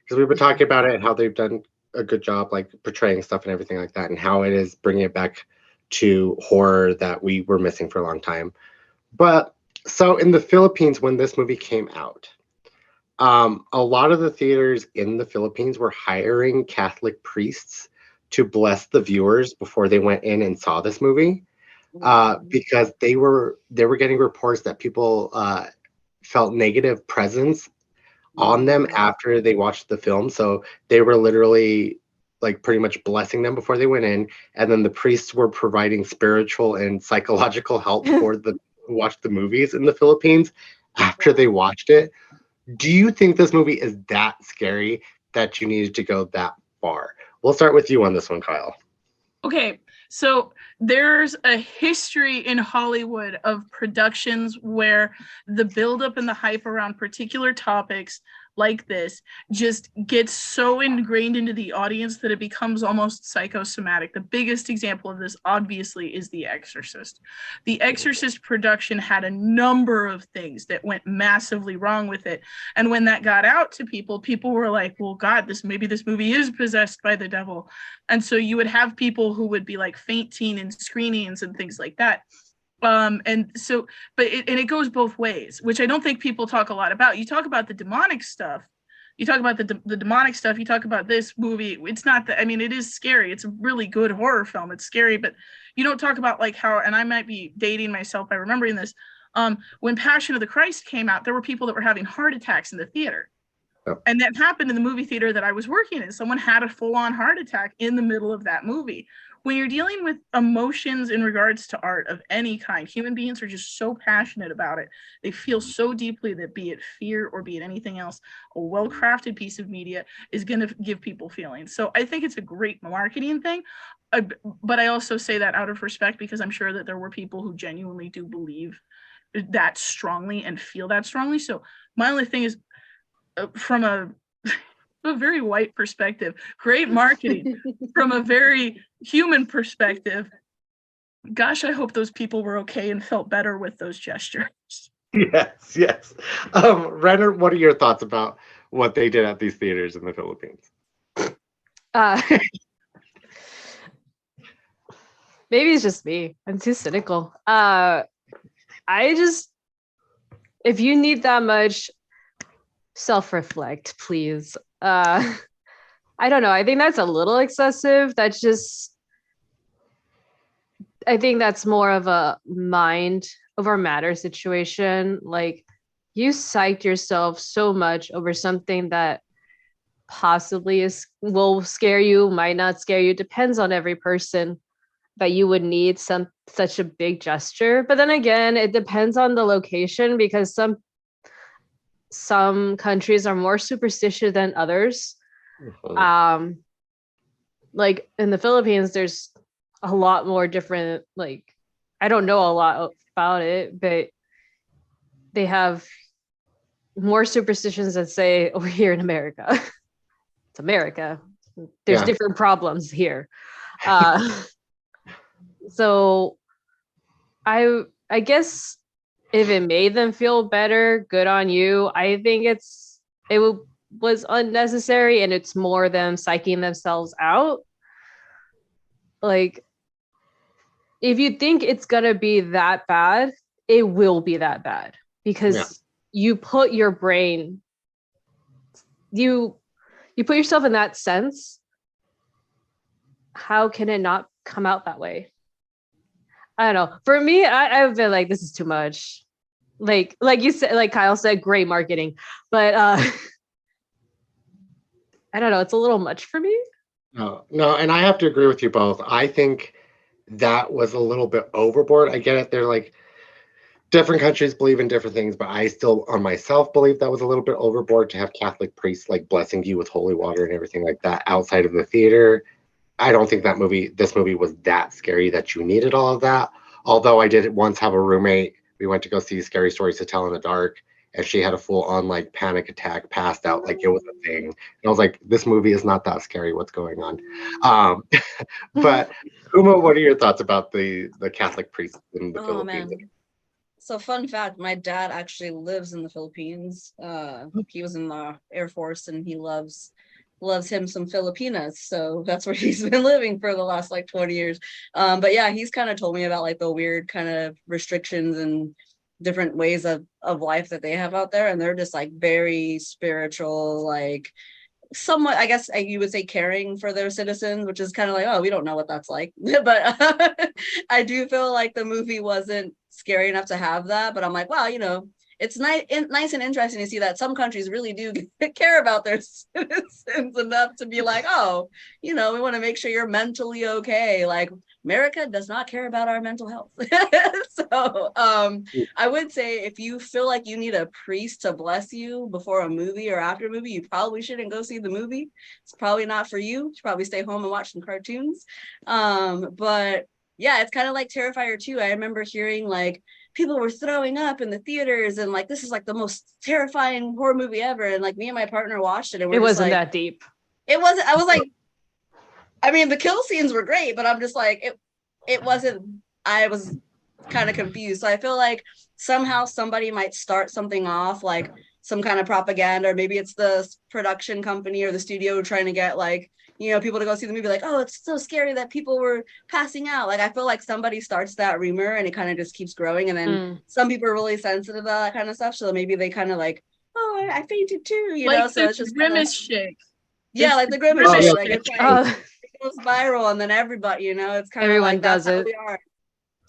Because we've been talking about it, how they've done a good job like portraying stuff and everything like that, and how it is bringing it back to horror that we were missing for a long time. But so in the Philippines, when this movie came out, a lot of the theaters in the Philippines were hiring Catholic priests to bless the viewers before they went in and saw this movie, because they were getting reports that people felt negative presence on them after they watched the film. So they were literally like pretty much blessing them before they went in, and then the priests were providing spiritual and psychological help for the watch the movies in the Philippines after they watched it. Do you think this movie is that scary that you needed to go that far? We'll start with you on this one, Kyle. Okay, so there's a history in Hollywood of productions where the buildup and the hype around particular topics like this just gets so ingrained into the audience that it becomes almost psychosomatic. The biggest example of this, obviously, is The Exorcist. The Exorcist production had a number of things that went massively wrong with it. And when that got out to people, people were like, well, God, maybe this movie is possessed by the devil. And so you would have people who would be like fainting in screenings and things like that. And so, but it goes both ways, which I don't think people talk a lot about. You talk about the demonic stuff. You talk about the demonic stuff. You talk about this movie. It's not that, I mean, it is scary. It's a really good horror film. It's scary, but you don't talk about like how, and I might be dating myself by remembering this. When Passion of the Christ came out, there were people that were having heart attacks in the theater. Yep. And that happened in the movie theater that I was working in. Someone had a full-on heart attack in the middle of that movie. When you're dealing with emotions in regards to art of any kind, human beings are just so passionate about it. They feel so deeply that, be it fear or be it anything else, a well-crafted piece of media is going to give people feelings. So I think it's a great marketing thing. But I also say that out of respect, because I'm sure that there were people who genuinely do believe that strongly and feel that strongly. So my only thing is, from a very white perspective, great marketing. From a very human perspective, gosh, I hope those people were okay and felt better with those gestures. Yes. Renner, what are your thoughts about what they did at these theaters in the Philippines? Maybe it's just me. I'm too cynical. If you need that much, self-reflect, please. I don't know. I think that's a little excessive. I think that's more of a mind over matter situation. Like, you psyched yourself so much over something that possibly will scare you, might not scare you. Depends on every person, that you would need such a big gesture. But then again, it depends on the location, because some countries are more superstitious than others. Like in the Philippines, there's a lot more different, like, I don't know a lot about it, but they have more superstitions than, say, over here in America. It's America. There's different problems here. So I guess if it made them feel better, good on you. I think it was unnecessary, and it's more them psyching themselves out. Like, if you think it's gonna be that bad, it will be that bad, because you put your brain, you put yourself in that sense. How can it not come out that way? I don't know. For me, I've been like, this is too much. Like you said, like Kyle said, great marketing, but I don't know. It's a little much for me. No, and I have to agree with you both. I think that was a little bit overboard. I get it. They're like, different countries believe in different things, but I still, on myself, believe that was a little bit overboard to have Catholic priests like blessing you with holy water and everything like that outside of the theater. I don't think this movie was that scary that you needed all of that. Although I did once have a roommate, we went to go see Scary Stories to Tell in the Dark, and she had a full-on like panic attack, passed out, like it was a thing. And I was like, this movie is not that scary. What's going on? But Uma, what are your thoughts about the Catholic priests in the Philippines? Man. So fun fact, my dad actually lives in the Philippines. He was in the Air Force, and he loves him some Filipinas. So that's where he's been living for the last like 20 years. But yeah, he's kind of told me about like the weird kind of restrictions and different ways of life that they have out there. And they're just like very spiritual, like somewhat, I guess you would say, caring for their citizens, which is kind of like, oh, we don't know what that's like. But I do feel like the movie wasn't scary enough to have that. But I'm like, wow, it's nice and interesting to see that some countries really do care about their citizens enough to be like, oh, we want to make sure you're mentally okay. Like, America does not care about our mental health. So I would say, if you feel like you need a priest to bless you before a movie or after a movie, you probably shouldn't go see the movie. It's probably not for you. You should probably stay home and watch some cartoons. But yeah, it's kind of like Terrifier 2. I remember hearing like people were throwing up in the theaters and like this is like the most terrifying horror movie ever. And like me and my partner watched it and we're It just wasn't like, that deep. it wasn't. I was like, I mean, the kill scenes were great, but I'm just like, it wasn't. I was kind of confused. So I feel like somehow somebody might start something off like some kind of propaganda, or maybe it's the production company or the studio trying to get like, you know, people to go see the movie like, oh, it's so scary that people were passing out. Like I feel like somebody starts that rumor and it kind of just keeps growing. And then some people are really sensitive to that kind of stuff. So maybe they kind of like, oh, I fainted too, you know? So it's just Grimace shake. yeah, like the Grimace Grimace shake. shake. Like it's like it goes viral and then everybody, you know, it's kind of Everyone like that's does how it. we are.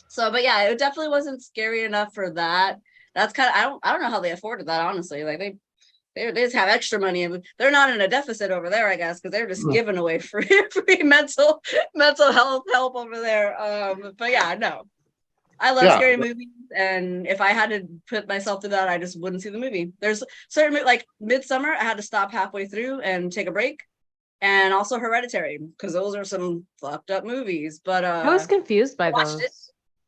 So, but yeah, it definitely wasn't scary enough for that. That's kind of I don't know how they afforded that, honestly. Like they just have extra money and they're not in a deficit over there, I guess, because they're just giving away free mental health help over there. But yeah, no, I love scary movies, and if I had to put myself through that, I just wouldn't see the movie. There's certain like Midsummer, I had to stop halfway through and take a break, and also Hereditary, because those are some fucked up movies. But I was confused by those.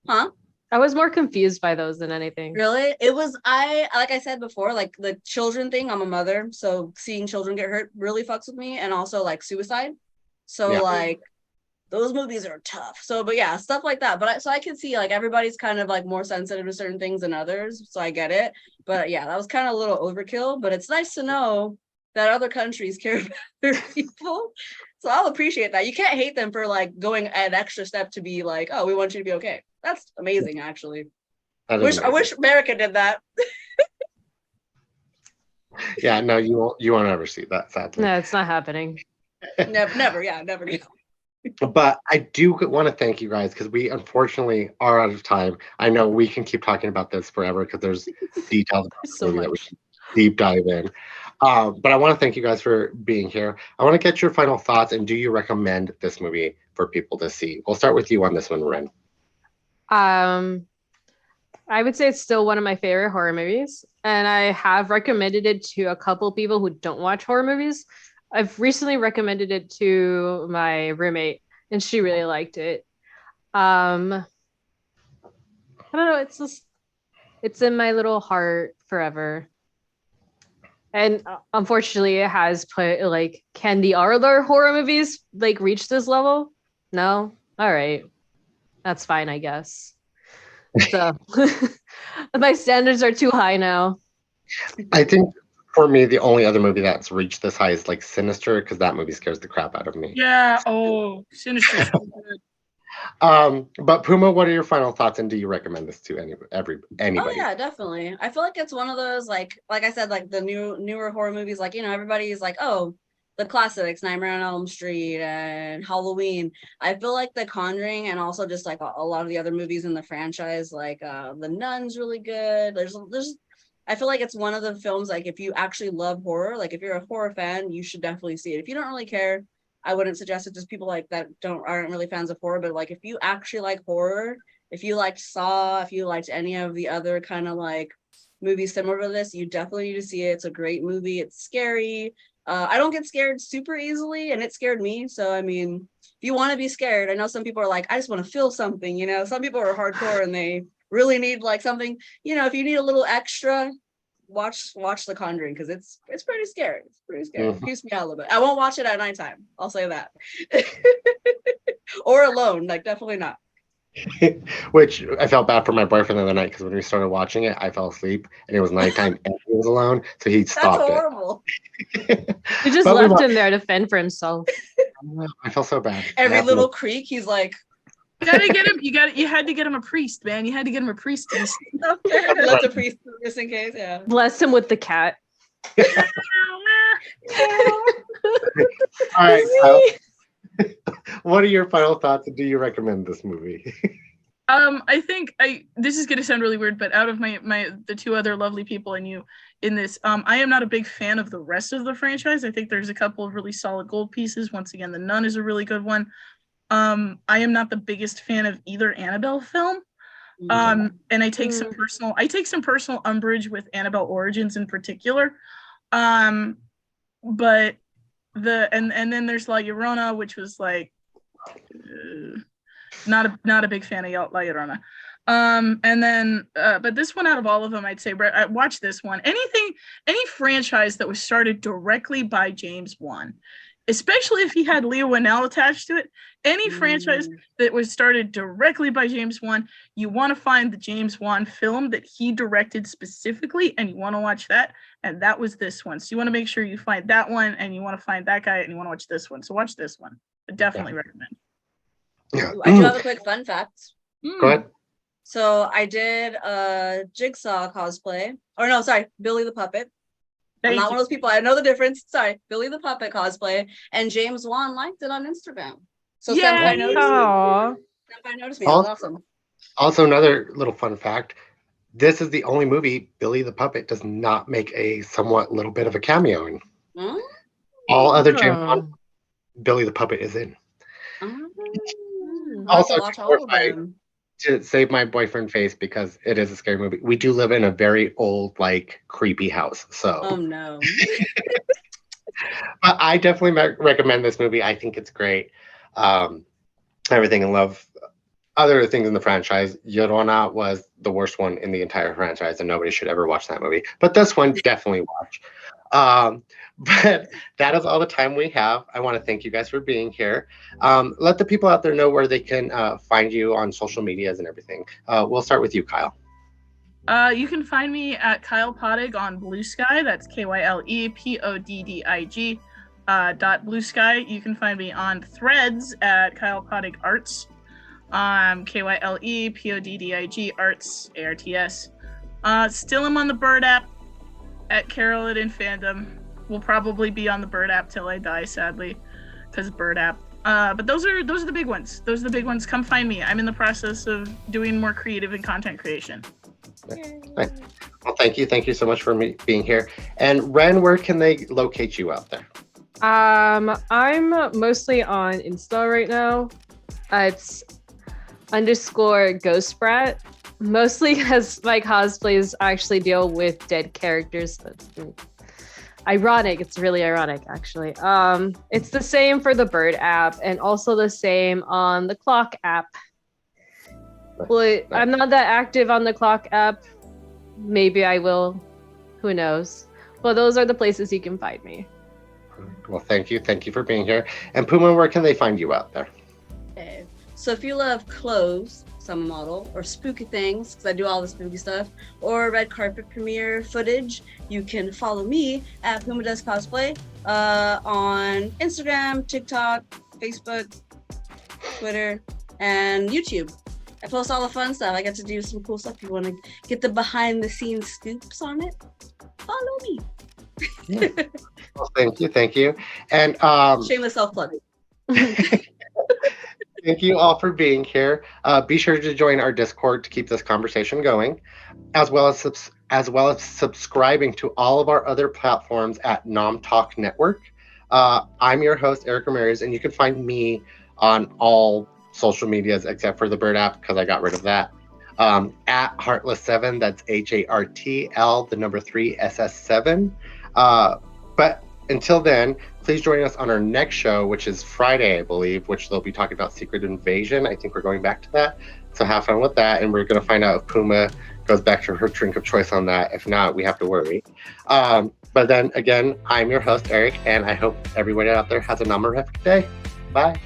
Huh? I was more confused by those than anything. Really? It was, like I said before, like the children thing, I'm a mother, so seeing children get hurt really fucks with me, and also like suicide. So like those movies are tough. So, but yeah, stuff like that. But so I can see like everybody's kind of like more sensitive to certain things than others. So I get it. But yeah, that was kind of a little overkill, but it's nice to know that other countries care about their people. So I'll appreciate that. You can't hate them for like going an extra step to be like, oh, we want you to be okay. That's amazing, actually. I wish America did that. Yeah, no, you won't ever see that, sadly. No, it's not happening. Never. But I do want to thank you guys because we unfortunately are out of time. I know we can keep talking about this forever because there's details about so maybe that we much. should deep dive in. But I want to thank you guys for being here. I want to get your final thoughts, and do you recommend this movie for people to see? We'll start with you on this one, Ren. I would say it's still one of my favorite horror movies, and I have recommended it to a couple people who don't watch horror movies. I've recently recommended it to my roommate, and she really liked it. I don't know. It's in my little heart forever. And unfortunately, it has put like, can the other horror movies like reach this level? No. All right, that's fine, I guess. So my standards are too high now. I think for me, the only other movie that's reached this high is like Sinister, because that movie scares the crap out of me. Yeah. Oh, Sinister's so good. But Puma, what are your final thoughts, and do you recommend this to anybody? Oh yeah, definitely. I feel like it's one of those like I said, like the newer horror movies, like, you know, everybody's like, oh, the classics, Nightmare on Elm Street and Halloween. I feel like The Conjuring and also just like a lot of the other movies in the franchise, like The Nun's really good. There's I feel like it's one of the films, like if you actually love horror, like if you're a horror fan, you should definitely see it. If you don't really care, I wouldn't suggest it. Just people like that aren't really fans of horror, but like if you actually like horror, if you liked Saw, if you liked any of the other kind of like movies similar to this, you definitely need to see it. It's a great movie. It's scary. I don't get scared super easily, and it scared me. So I mean, if you want to be scared, I know some people are like, I just want to feel something, you know. Some people are hardcore and they really need like something, you know. If you need a little extra, watch The Conjuring, because it's pretty scary. It's pretty scary. It keeps me out a little bit. I won't watch it at nighttime, I'll say that. Or alone, like definitely not. Which I felt bad for my boyfriend the other night, because when we started watching it, I fell asleep and it was nighttime and he was alone, so he stopped. That's horrible. You just left him there to fend for himself. I felt so bad. Every little creak, he's like, you gotta get him. You had to get him a priest, man. You had to get him a priest. Let the priest just in case. Yeah. Bless him with the cat. All right, Kyle. What are your final thoughts, and do you recommend this movie? I think this is gonna sound really weird, but out of the two other lovely people and you in this, I am not a big fan of the rest of the franchise. I think there's a couple of really solid gold pieces. Once again, The Nun is a really good one. I am not the biggest fan of either Annabelle film. And I take some personal umbrage with Annabelle Origins in particular. But and then there's La Llorona, which was like Not a big fan of La Llorona. And then, but this one out of all of them, I'd say, watch this one. Any franchise that was started directly by James Wan, especially if he had Leah Whannell attached to it, any franchise that was started directly by James Wan, you want to find the James Wan film that he directed specifically, and you want to watch that. And that was this one. So you want to make sure you find that one, and you want to find that guy, and you want to watch this one. So watch this one. I definitely recommend. Yeah. I do have a quick fun fact. Go ahead. So I did a Jigsaw cosplay. Or no, sorry, Billy the Puppet. I'm not one of those people. I know the difference. Sorry, Billy the Puppet cosplay. And James Wan liked it on Instagram. So Senpai noticed me. Senpai noticed me. That was awesome. Also, another little fun fact. This is the only movie Billy the Puppet does not make a somewhat little bit of a cameo in. All other James Wan, Billy the Puppet is in. Also, to save my boyfriend face, because it is a scary movie, we do live in a very old, like, creepy house. So. Oh no. But I definitely recommend this movie. I think it's great. Everything in love. Other things in the franchise, Llorona was the worst one in the entire franchise, and nobody should ever watch that movie. But this one, definitely watch. But that is all the time we have. I want to thank you guys for being here. Let the people out there know where they can find you on social medias and everything. We'll start with you, Kyle. You can find me at Kyle Poddig on Blue Sky. That's KYLEPODDIG .Blue Sky. You can find me on Threads at Kyle Poddig Arts. KYLEPODDIG Arts ARTS. Still am on the Bird app at Carolyn in Fandom. Will probably be on the Bird app till I die, sadly, because Bird app. But those are the big ones. Those are the big ones. Come find me. I'm in the process of doing more creative and content creation. Well, thank you. Thank you so much for being here. And Ren, where can they locate you out there? I'm mostly on Insta right now. It's _GhostBrat. Mostly because my cosplays actually deal with dead characters. That's ironic. It's really ironic, actually. It's the same for the Bird app and also the same on the Clock app. Well, I'm not that active on the Clock app. Maybe I will. Who knows? But those are the places you can find me. Well, thank you. Thank you for being here. And Puma, where can they find you out there? Okay. So if you love clothes, summer model, or spooky things, because I do all the spooky stuff, or red carpet premiere footage, you can follow me at PumaDoesCosplay on Instagram, TikTok, Facebook, Twitter, and YouTube. I post all the fun stuff. I get to do some cool stuff. If you want to get the behind the scenes scoops on it, follow me. Yeah. Well, thank you. And shameless self-plug. Thank you all for being here. Be sure to join our Discord to keep this conversation going, as well as subscribing to all of our other platforms at Nom Talk Network. I'm your host, Erric Ramirez, and you can find me on all social medias except for the Bird app, because I got rid of that. At Heartless7, that's HARTL 3 SS7. But until then, please join us on our next show, which is Friday, I believe, which they'll be talking about Secret Invasion. I think we're going back to that. So have fun with that. And we're going to find out if Puma goes back to her drink of choice on that. If not, we have to worry. But then again, I'm your host, Eric, and I hope everybody out there has a nomorific day. Bye.